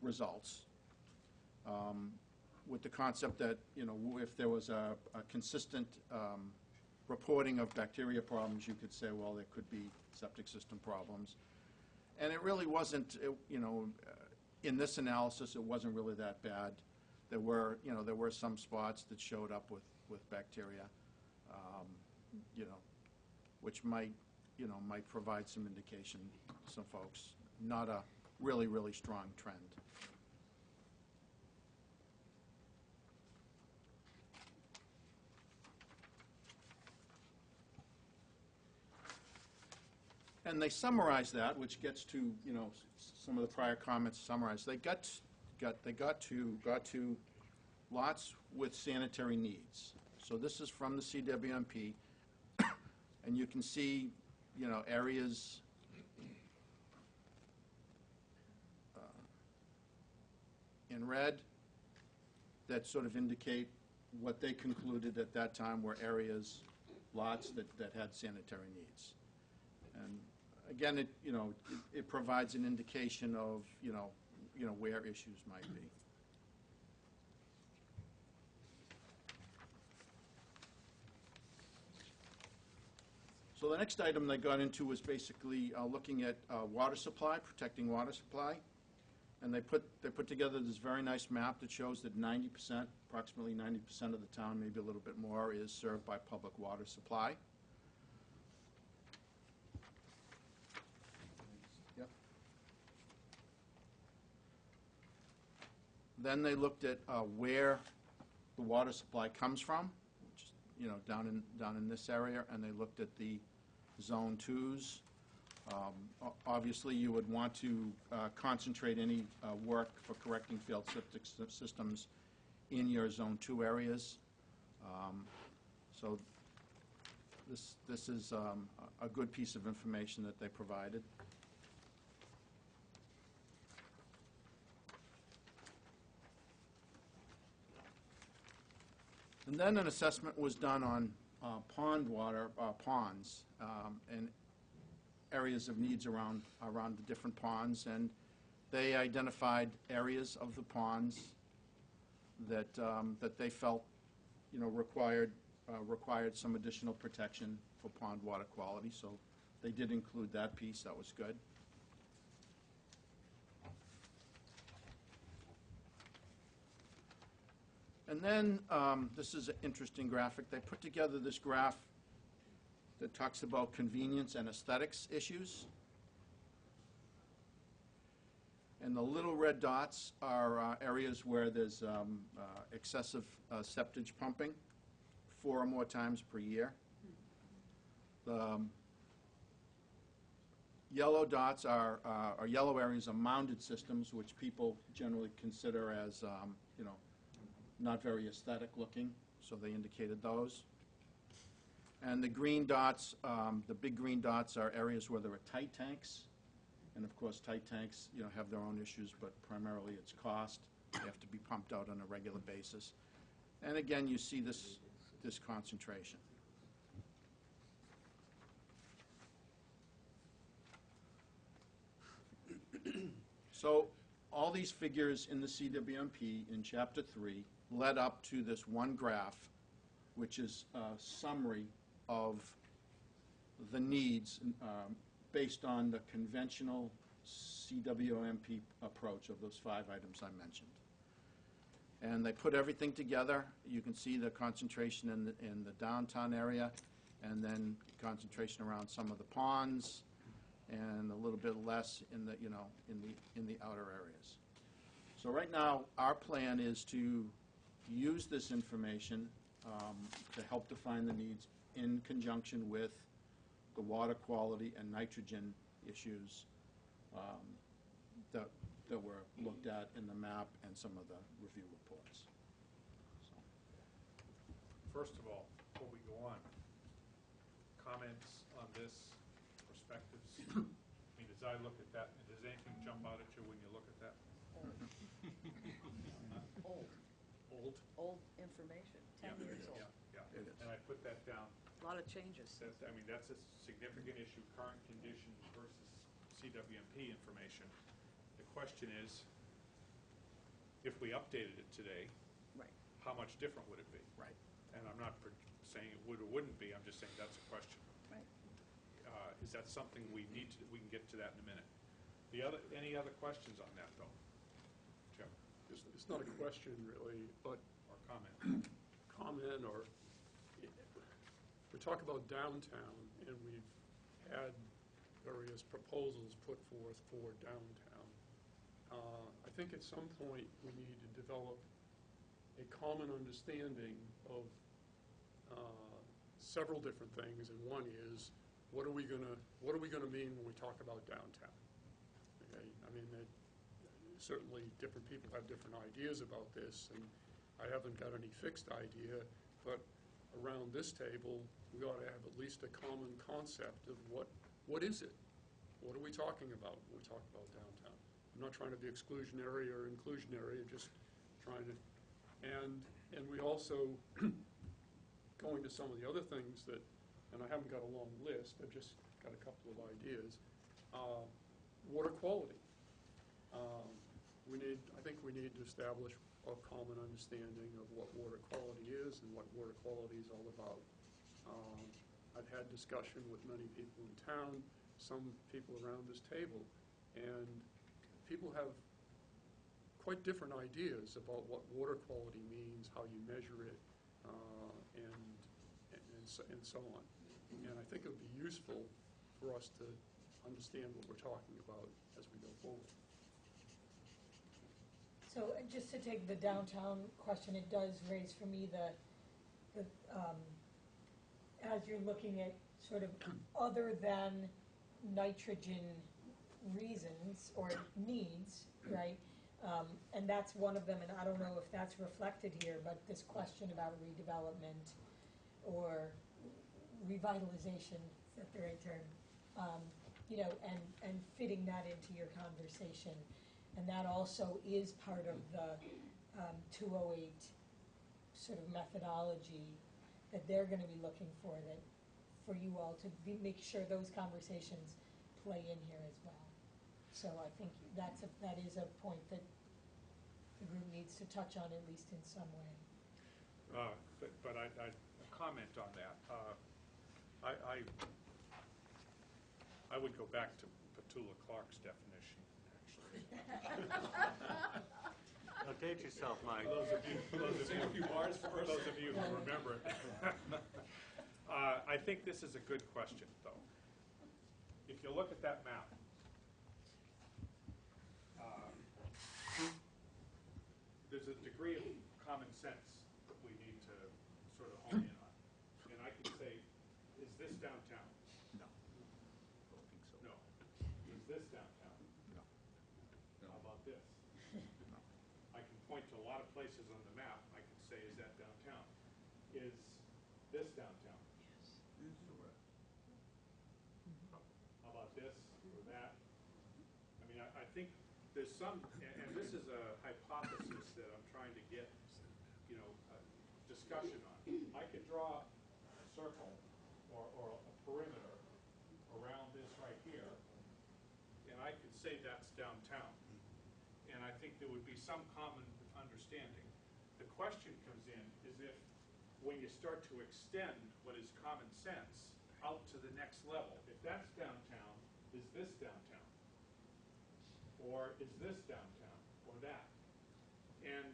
results, with the concept that, you know, if there was a consistent reporting of bacteria problems, you could say, well, there could be septic system problems. And it really wasn't, you know, in this analysis, it wasn't really that bad. There were, you know, there were some spots that showed up with bacteria, you know, which might, you know, might provide some indication to some folks. Not a really, really strong trend. And they summarize that, which gets to, you know, some of the prior comments summarized. They got to lots with sanitary needs. So this is from the CWMP, and you can see, you know, areas in red that sort of indicate what they concluded at that time were areas, lots that had sanitary needs. And again, it, you know, it provides an indication of, you know, where issues might be. So the next item they got into was basically looking at water supply, protecting water supply. And they put together this very nice map that shows that 90%, approximately 90% of the town, maybe a little bit more, is served by public water supply. Yep. Then they looked at where the water supply comes from, which is, you know, down in this area, and they looked at the Zone 2s. Obviously, you would want to concentrate any work for correcting failed septic systems in your Zone 2 areas. So this is a good piece of information that they provided. And then an assessment was done on pond water, ponds, and areas of needs around the different ponds, and they identified areas of the ponds that that they felt, you know, required some additional protection for pond water quality. So they did include that piece. That was good. And then this is an interesting graphic. They put together this graph that talks about convenience and aesthetics issues. And the little red dots are areas where there's excessive septage pumping, 4 or more times per year. The yellow dots are yellow areas are mounded systems, which people generally consider as, you know, not very aesthetic looking, so they indicated those. And the green dots, the big green dots are areas where there are tight tanks. And of course, tight tanks, you know, have their own issues, but primarily it's cost. They have to be pumped out on a regular basis. And again, you see this concentration. So all these figures in the CWMP in Chapter 3 led up to this one graph, which is a summary of the needs based on the conventional CWMP approach of those 5 items I mentioned. And they put everything together. You can see the concentration in the downtown area, and then concentration around some of the ponds, and a little bit less in the, you know, in the outer areas. So right now, our plan is to use this information to help define the needs in conjunction with the water quality and nitrogen issues that were looked at in the map and some of the review reports. So. First of all, before we go on, comments on this, perspectives? I mean, as I look at that, does anything jump out at you when you look at that? old. Old information, 10 years old. Yeah, and I put that down. A lot of changes. That's a significant issue, current conditions versus CWMP information. The question is, if we updated it today, Right. how much different would it be? Right. And I'm not saying it would or wouldn't be, I'm just saying that's a question. Right. Is that something we can get to that in a minute. Any other questions on that, though? Jim? It's not a question really, but Or comment? comment or, we talk about downtown, and we've had various proposals put forth for downtown. I think at some point, we need to develop a common understanding of several different things, and one is, what are we gonna mean when we talk about downtown? Okay, I mean, certainly different people have different ideas about this, and I haven't got any fixed idea, but around this table, we ought to have at least a common concept of what is it? What are we talking about when we talk about downtown? I'm not trying to be exclusionary or inclusionary, I'm just trying to, and we also, going to some of the other things that, and I haven't got a long list, I've just got a couple of ideas. Water quality. I think we need to establish a common understanding of what water quality is and what water quality is all about. I've had discussion with many people in town, some people around this table, and people have quite different ideas about what water quality means, how you measure it, and so on. And I think it would be useful for us to understand what we're talking about as we go forward. So just to take the downtown question, it does raise for me as you're looking at sort of other than nitrogen reasons or needs, right? And that's one of them, and I don't know if that's reflected here, but this question about redevelopment or revitalization, is that the right term? And fitting that into your conversation. And that also is part of the 208 sort of methodology that they're going to be looking for you all to make sure those conversations play in here as well. So I think that is a point that the group needs to touch on, at least in some way. But I comment on that. I would go back to Petula Clark's definition, actually. Don't date yourself, Mike. For those of you who remember it. I think this is a good question, though. If you look at that map, there's a degree of common sense that we need to sort of hone in on. And I can say, is this downtown? No. I don't think so. No. Is this downtown? No. How about this? No. I can point to a lot of places on the map. I can say, is that downtown? Is this downtown? Yes. How about this or that? I mean, I think there's some, and this is a hypothesis that I'm trying to get, discussion on. I could draw a circle or a perimeter around this right here, and I could say that's downtown. And I think there would be some common understanding. The question comes in is if, when you start to extend what is common sense out to the next level, if that's downtown, is this downtown? Or is this downtown, or that? And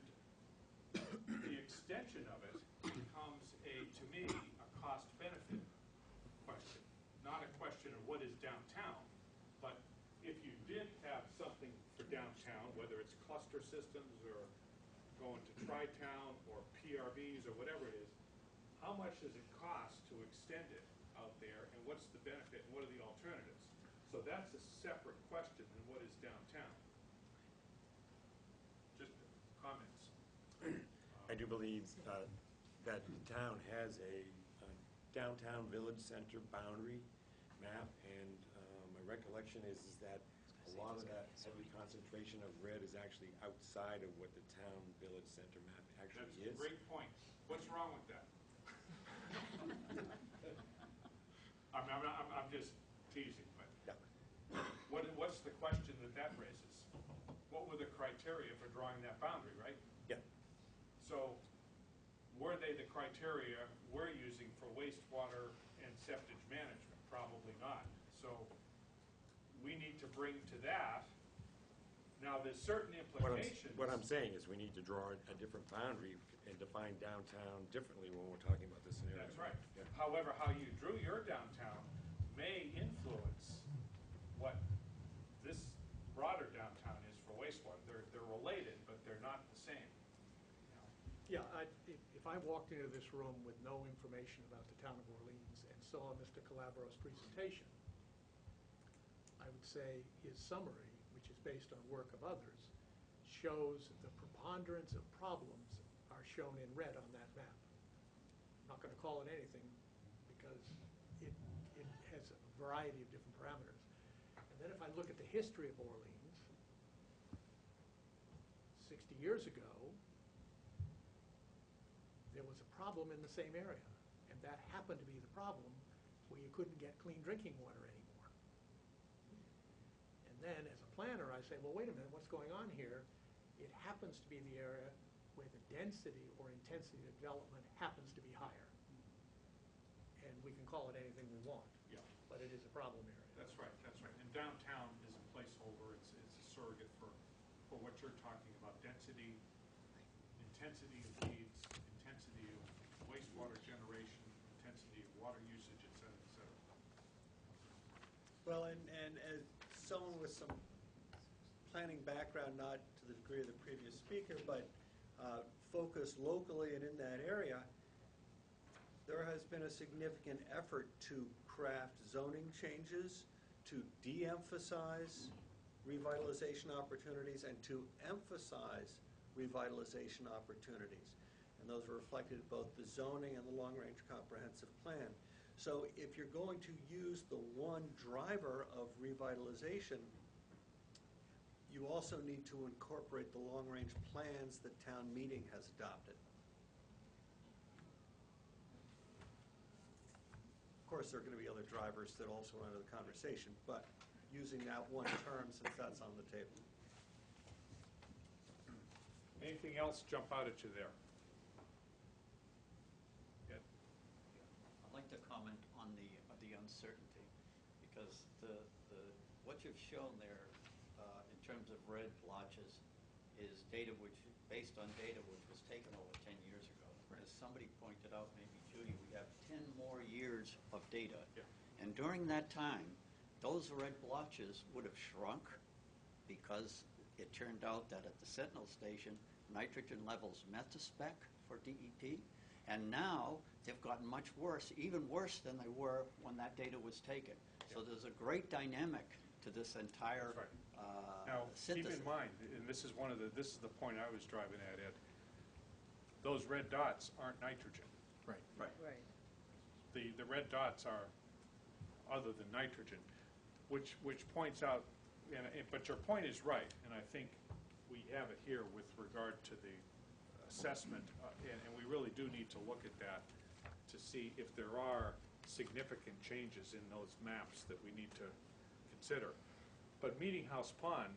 the extension of it becomes to me, a cost-benefit question. Not a question of what is downtown, but if you did have something for downtown, whether it's cluster systems or going to Tri-Town or PRVs or whatever it is, how much does it cost to extend it out there, and what's the benefit, and what are the alternatives? So that's a separate question than what is downtown. Just comments. I do believe that the town has a downtown village center boundary map, and my recollection is that a a lot of that heavy concentration of red is actually outside of what the town village center map actually That's a is. great point. What's wrong with that? I'm just teasing, but what's the question that raises? What were the criteria for drawing that boundary, right? Yeah. So, were they the criteria we're using for wastewater and septic management? Probably not. So, we need to bring to that. Now, there's certain implications. What I'm saying is we need to draw a different boundary and define downtown differently when we're talking about this scenario. That's right. Yeah. However, how you drew your downtown may influence what this broader downtown is for wastewater. They're related, but they're not the same. Yeah, if I walked into this room with no information about the town of Orleans and saw Mr. Calabro's presentation, I would say his summary, which is based on work of others, shows the preponderance of problems are shown in red on that map. I'm not going to call it anything because it has a variety of different parameters. And then if I look at the history of Orleans, 60 years ago, there was a problem in the same area, and that happened to be the problem where you couldn't get clean drinking water anymore. And then, as a planner, I say, well, wait a minute, what's going on here? It happens to be the area where the density or intensity of development happens to be higher. And we can call it anything we want, Yeah. but it is a problem area. That's right, that's right. And downtown is a placeholder, it's a surrogate for what you're talking about, density, intensity of needs, intensity of wastewater generation, intensity of water usage, et cetera, et cetera. Well, and as someone with some planning background, not to the degree of the previous speaker, but focused locally and in that area, there has been a significant effort to craft zoning changes, to de-emphasize revitalization opportunities and to emphasize revitalization opportunities. And those are reflected in both the zoning and the long-range comprehensive plan. So if you're going to use the one driver of revitalization, you also need to incorporate the long-range plans that town meeting has adopted. Of course, there are going to be other drivers that also enter the conversation, but using that one term since that's on the table. Anything else jump out at you there? Ed? I'd like to comment on the uncertainty, because what you've shown there in terms of red blotches is data based on data which was taken over 10 years ago. As somebody pointed out, maybe Judy, we have 10 more years of data. Yeah. And during that time, those red blotches would have shrunk because it turned out that at the Sentinel station, nitrogen levels met the spec for DEP, and now they've gotten much worse, even worse than they were when that data was taken. So there's a great dynamic to this entire Now, synthesis. keep in mind, and this is the point I was driving at, Ed, those red dots aren't nitrogen. Right. Right. The red dots are other than nitrogen, which points out, but your point is right, and I think we have it here with regard to the assessment, and we really do need to look at that to see if there are significant changes in those maps that we need to consider. But Meeting House Pond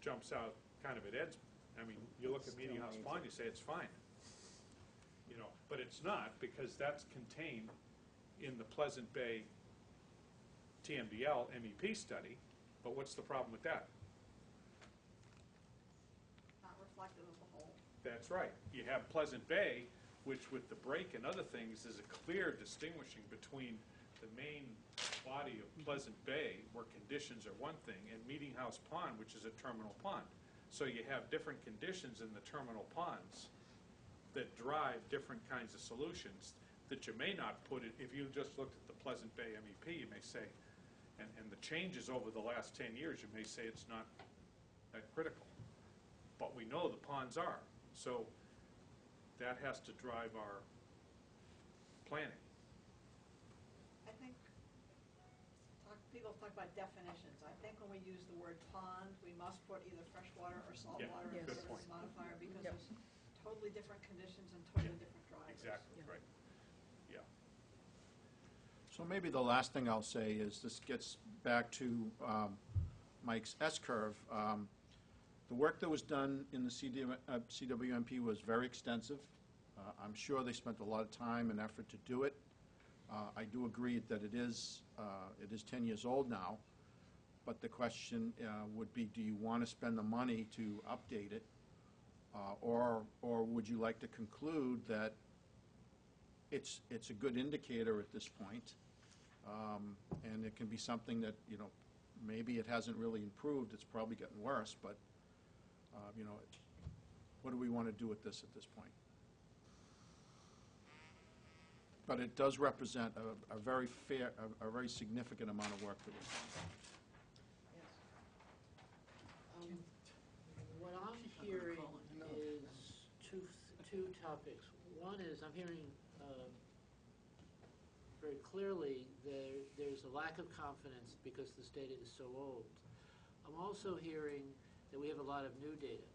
jumps out kind of at Ed's, I mean, you look at Meeting House Pond, you say it's fine. But it's not, because that's contained in the Pleasant Bay TMDL MEP study. But what's the problem with that? Not reflective of the whole. That's right. You have Pleasant Bay, which with the break and other things is a clear distinguishing between the main body of Pleasant Bay, where conditions are one thing, and Meeting House Pond, which is a terminal pond. So you have different conditions in the terminal ponds that drive different kinds of solutions that you may not put it, if you just looked at the Pleasant Bay MEP, you may say, and the changes over the last 10 years, you may say it's not that critical. But we know the ponds are. So that has to drive our planning. I think, people talk about definitions. I think when we use the word pond, we must put either freshwater or saltwater Yeah, in good the point. modifier, because Yep. there's totally different conditions and totally different drivers. Exactly, right. Yeah. So maybe the last thing I'll say is this gets back to Mike's S-curve. The work that was done in the CWMP was very extensive. I'm sure they spent a lot of time and effort to do it. I do agree that it is 10 years old now, but the question would be, do you want to spend the money to update it? Or would you like to conclude that it's a good indicator at this point, and it can be something that, maybe it hasn't really improved, it's probably gotten worse, but, what do we want to do with this at this point? But it does represent a very significant amount of work for this. What I'm hearing is two topics. One is, I'm hearing very clearly there's a lack of confidence because this data is so old. I'm also hearing that we have a lot of new data.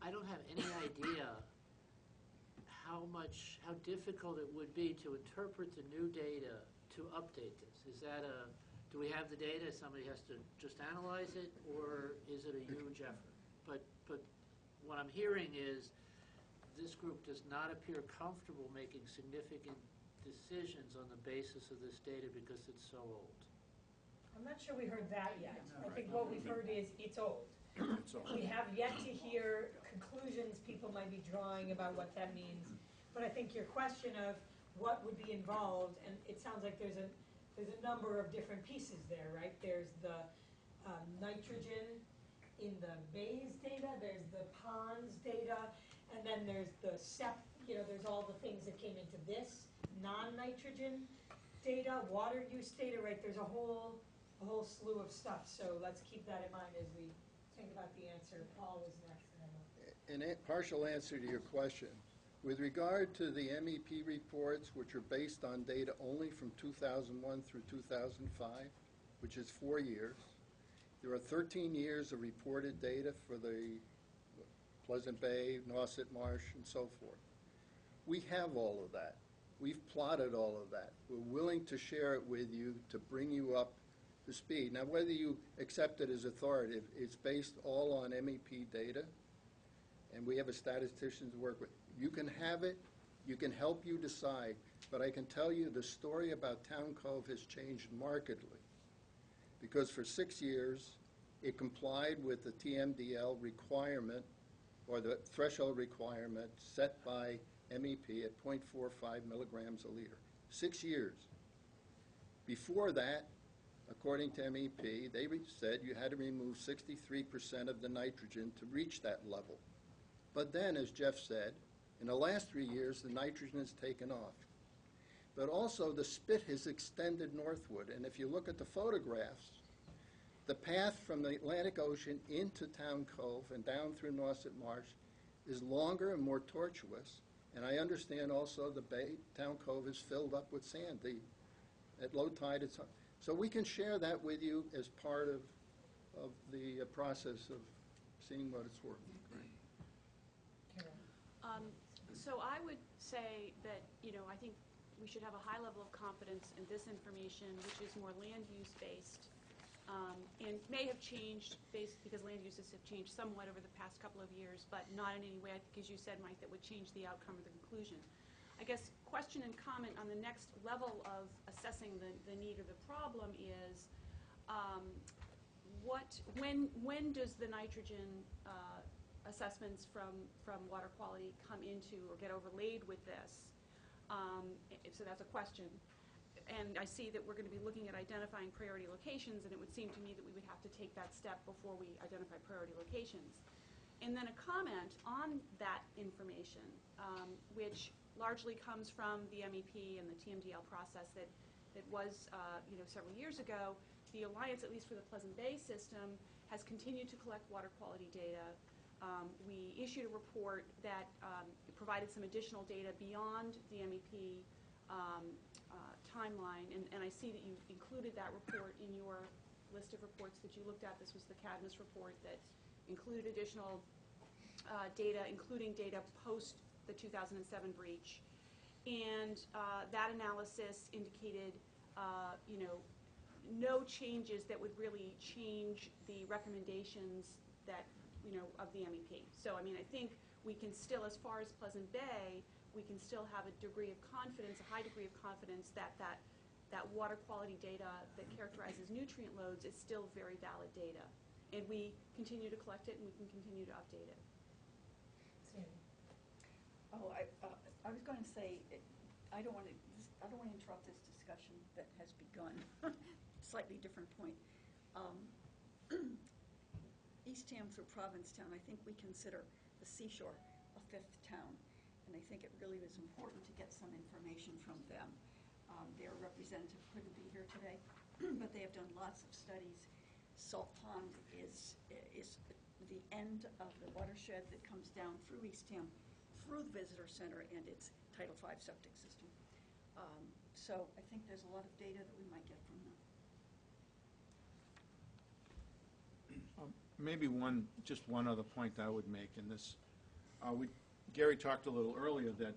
I don't have any idea how difficult it would be to interpret the new data to update this. Do we have the data, somebody has to just analyze it, or is it a huge effort? But what I'm hearing is this group does not appear comfortable making significant decisions on the basis of this data because it's so old. I'm not sure we heard that yet. I think what we've heard is it's old. It's old. We have yet to hear conclusions people might be drawing about what that means. But I think your question of what would be involved, and it sounds like there's a number of different pieces there, right? There's the nitrogen in the bays data, there's the ponds data, and then there's the there's all the things that came into this non-nitrogen data, water use data, right? There's a whole slew of stuff. So let's keep that in mind as we think about the answer. Paul was next. An partial answer to your question. With regard to the MEP reports, which are based on data only from 2001 through 2005, which is 4 years, there are 13 years of reported data for the Pleasant Bay, Nauset Marsh, and so forth. We have all of that. We've plotted all of that. We're willing to share it with you to bring you up to speed. Now, whether you accept it as authoritative, it's based all on MEP data, and we have a statistician to work with. You can have it, you can help you decide, but I can tell you the story about Town Cove has changed markedly, because for 6 years it complied with the TMDL requirement, or the threshold requirement set by MEP at 0.45 milligrams a liter. 6 years. Before that, according to MEP, they said you had to remove 63% of the nitrogen to reach that level. But then, as Jeff said, in the last 3 years, the nitrogen has taken off. But also, the spit has extended northward. And if you look at the photographs, the path from the Atlantic Ocean into Town Cove and down through Nauset Marsh is longer and more tortuous. And I understand also the bay, Town Cove, is filled up with sand. At low tide, it's... So we can share that with you as part of the process of seeing what it's worth. So I would say that, I think we should have a high level of confidence in this information, which is more land use based, and may have changed because land uses have changed somewhat over the past couple of years, but not in any way, I think, as you said, Mike, that would change the outcome or the conclusion. I guess question and comment on the next level of assessing the need or the problem is when does the nitrogen assessments from water quality come into or get overlaid with this? So that's a question. And I see that we're going to be looking at identifying priority locations, and it would seem to me that we would have to take that step before we identify priority locations. And then a comment on that information, which largely comes from the MEP and the TMDL process that was several years ago. The Alliance, at least for the Pleasant Bay system, has continued to collect water quality data. We issued a report that provided some additional data beyond the MEP timeline, and I see that you included that report in your list of reports that you looked at. This was the Cadmus report that included additional data, including data post the 2007 breach. And that analysis indicated, no changes that would really change the recommendations that, of the MEP. So, I mean, I think we can still, as far as Pleasant Bay, we can still have a degree of confidence, a high degree of confidence that water quality data that characterizes nutrient loads is still very valid data. And we continue to collect it, and we can continue to update it. Sandy? Oh, I was going to say, I don't want to interrupt this discussion that has begun. Slightly different point. Eastham through Provincetown, I think we consider the seashore a fifth town, and I think it really is important to get some information from them. Their representative couldn't be here today, but they have done lots of studies. Salt Pond is the end of the watershed that comes down through Eastham, through the visitor center and its Title V septic system. So I think there's a lot of data that we might get from them. Maybe just one other point I would make in this. Gary talked a little earlier that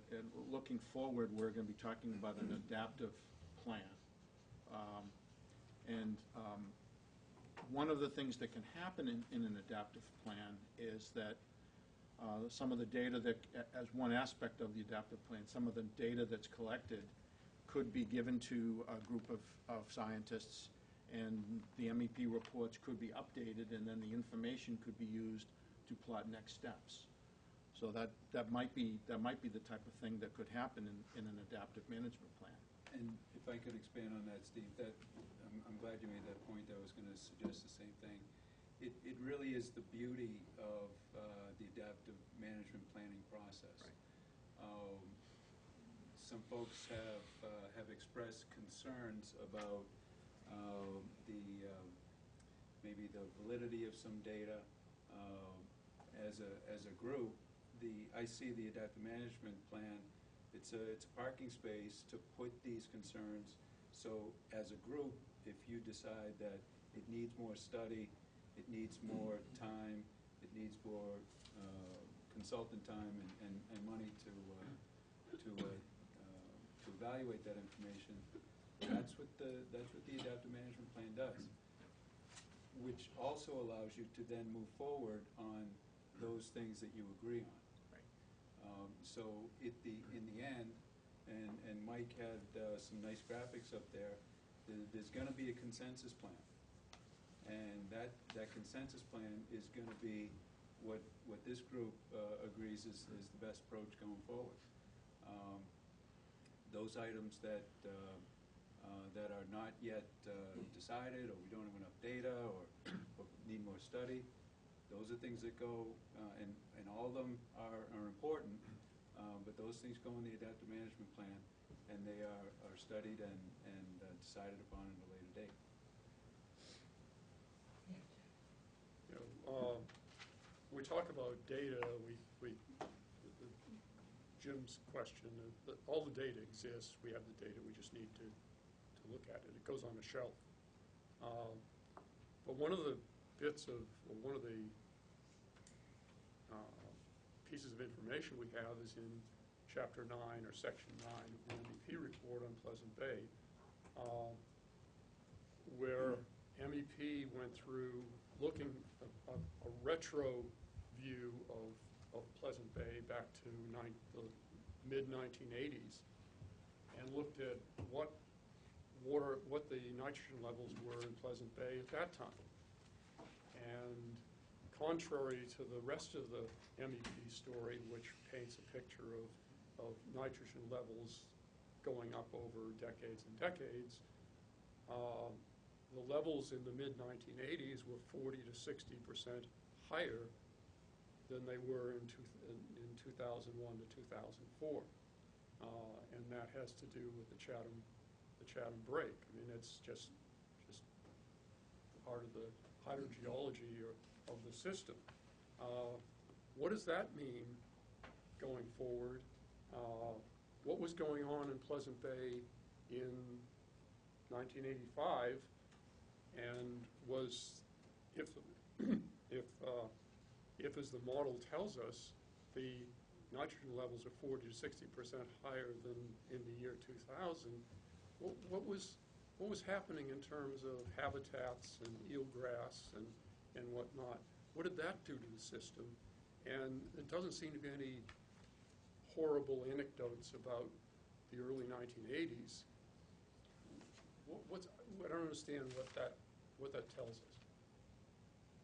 looking forward, we're going to be talking about an adaptive plan. One of the things that can happen in an adaptive plan is that some of the data that, as one aspect of the adaptive plan, some of the data that's collected could be given to a group of scientists, and the MEP reports could be updated, and then the information could be used to plot next steps. So that might be the type of thing that could happen in an adaptive management plan. And if I could expand on that, Steve, I'm glad you made that point. I was going to suggest the same thing. It really is the beauty of the adaptive management planning process. Right. Some folks have expressed concerns about maybe the validity of some data. As a group, I see the adaptive management plan. It's a parking space to put these concerns. So as a group, if you decide that it needs more study, it needs more time, it needs more consultant time and money to evaluate that information, that's what the adaptive management plan does, which also allows you to then move forward on those things that you agree on. So in the end, and Mike had some nice graphics up there, there's going to be a consensus plan. And that consensus plan is going to be what this group agrees is the best approach going forward. Those items that are not yet decided, or we don't have enough data, or need more study, those are things that go, and all of them are important, but those things go in the adaptive management plan, and they are studied and decided upon at a later date. We talk about data, Jim's question, all the data exists, we have the data, we just need to look at it. It goes on a shelf. But one of the bits of, or one of the pieces of information we have is in Chapter 9 or Section 9 of the MEP report on Pleasant Bay, where MEP went through looking a retro view of Pleasant Bay back to the mid-1980s, and looked at what the nitrogen levels were in Pleasant Bay at that time. And contrary to the rest of the MEP story, which paints a picture of nitrogen levels going up over decades and decades, the levels in the mid-1980s were 40 to 60% higher than they were in 2001 to 2004. And that has to do with the Chatham break. I mean, it's just part of the hydrogeology of the system. What does that mean going forward? What was going on in Pleasant Bay in 1985, and was, if, as the model tells us, the nitrogen levels are 40 to 60% higher than in the year 2000, what was happening in terms of habitats and eelgrass and whatnot? What did that do to the system? And it doesn't seem to be any horrible anecdotes about the early 1980s. I don't understand what that tells us.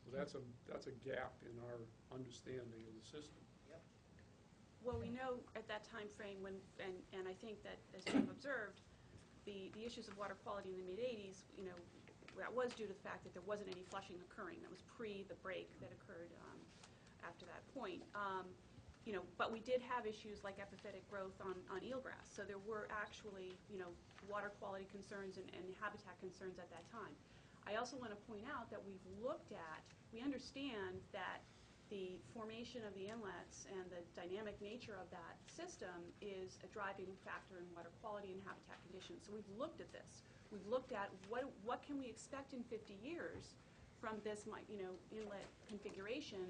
So that's a gap in our understanding of the system. Well, we know at that time frame when, and I think that, as you've observed, the issues of water quality in the mid-'80s, that was due to the fact that there wasn't any flushing occurring. That was pre the break that occurred after that point. But we did have issues like epiphytic growth on eelgrass. So there were actually, water quality concerns and habitat concerns at that time. I also want to point out that we understand that the formation of the inlets and the dynamic nature of that system is a driving factor in water quality and habitat conditions. So we've looked at this. We've looked at what can we expect in 50 years from this inlet configuration,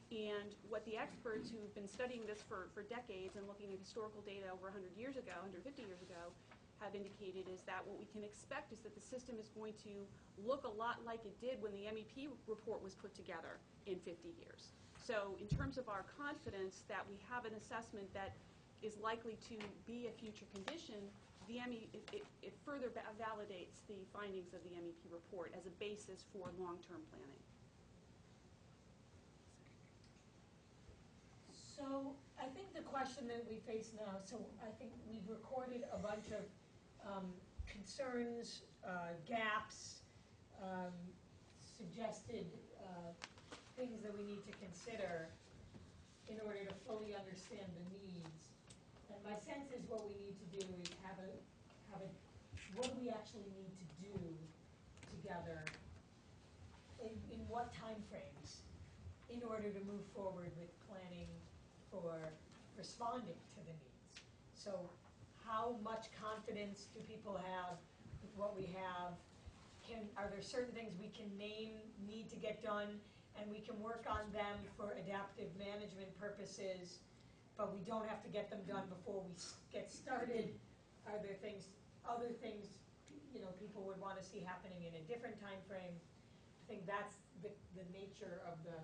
and what the experts who've been studying this for decades and looking at historical data over 100 years ago, 150 years ago, have indicated is that what we can expect is that the system is going to look a lot like it did when the MEP report was put together in 50 years. So in terms of our confidence that we have an assessment that is likely to be a future condition, it further validates the findings of the MEP report as a basis for long-term planning. So I think the question that we face now, so I think we've recorded a bunch of concerns, gaps, suggested things that we need to consider in order to fully understand the needs. And my sense is what we need to do is what do we actually need to do together in what time frames in order to move forward with planning for responding to the needs. So how much confidence do people have with what we have? Are there certain things we can name, need to get done, and we can work on them for adaptive management purposes, but we don't have to get them done before we get started? Are there other things, people would want to see happening in a different time frame? I think that's the nature of the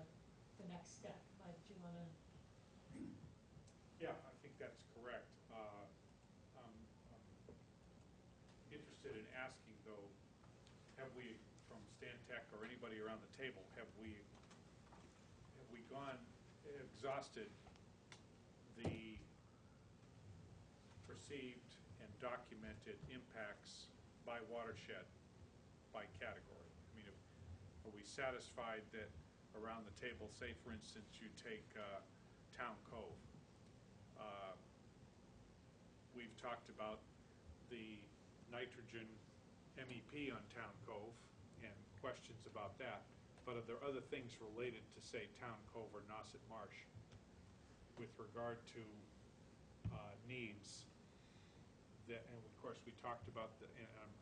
next step. Do you want to? Yeah, I think that's correct. I'm interested in asking, though, have we, from Stantec or anybody around the table, have we exhausted the perceived and documented impacts by watershed, by category? I mean, are we satisfied that around the table, say, for instance, you take Town Cove. We've talked about the nitrogen MEP on Town Cove and questions about that, but are there other things related to, say, Town Cove or Nauset Marsh with regard to needs that, and of course we talked about and I'm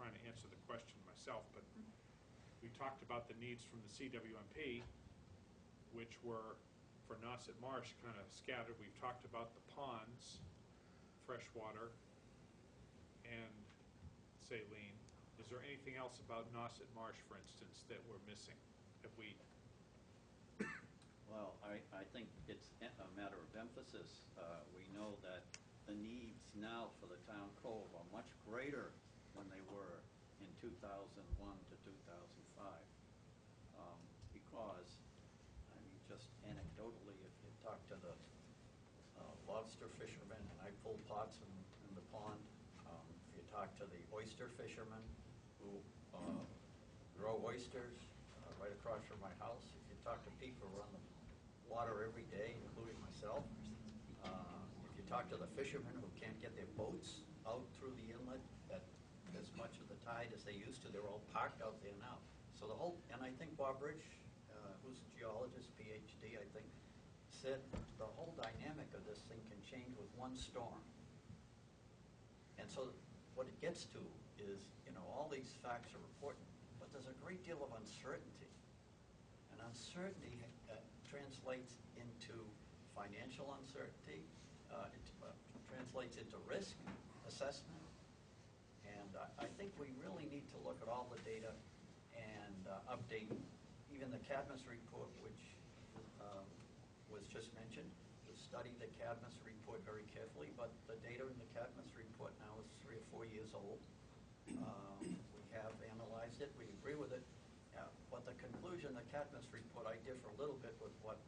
trying to answer the question myself, but we talked about the needs from the CWMP, which were for Nauset Marsh kind of scattered. We've talked about the ponds, freshwater, and saline. Is there anything else about Nauset Marsh, for instance, that we're missing? Have we? Well, I think it's a matter of emphasis. We know that the needs now for the Town Cove are much greater than they were in 2001 to 2005. Because, I mean, just anecdotally, if you talk to the lobster fishermen, and I pull pots in the pond, if you talk to the oyster fishermen who grow oysters right across from my house, if you talk to people who run the water every day, including myself, if you talk to the fishermen who can't get their boats out through the inlet at as much of the tide as they used to, they're all parked out there now. So the whole, and I think Bob Rich, who's a geologist, PhD, I think, said the whole dynamic of this thing can change with one storm. And so what it gets to is, all these facts are important, but there's a great deal of uncertainty. And uncertainty translates into financial uncertainty, it translates into risk assessment. And I think we really need to look at all the data and update even the Cadmus report, which was just mentioned. We've studied the Cadmus report very carefully, but the data in the Cadmus report now is 3 or 4 years old. We have analyzed it, we agree with it, but the conclusion of the Cadmus report, I differ a little bit with what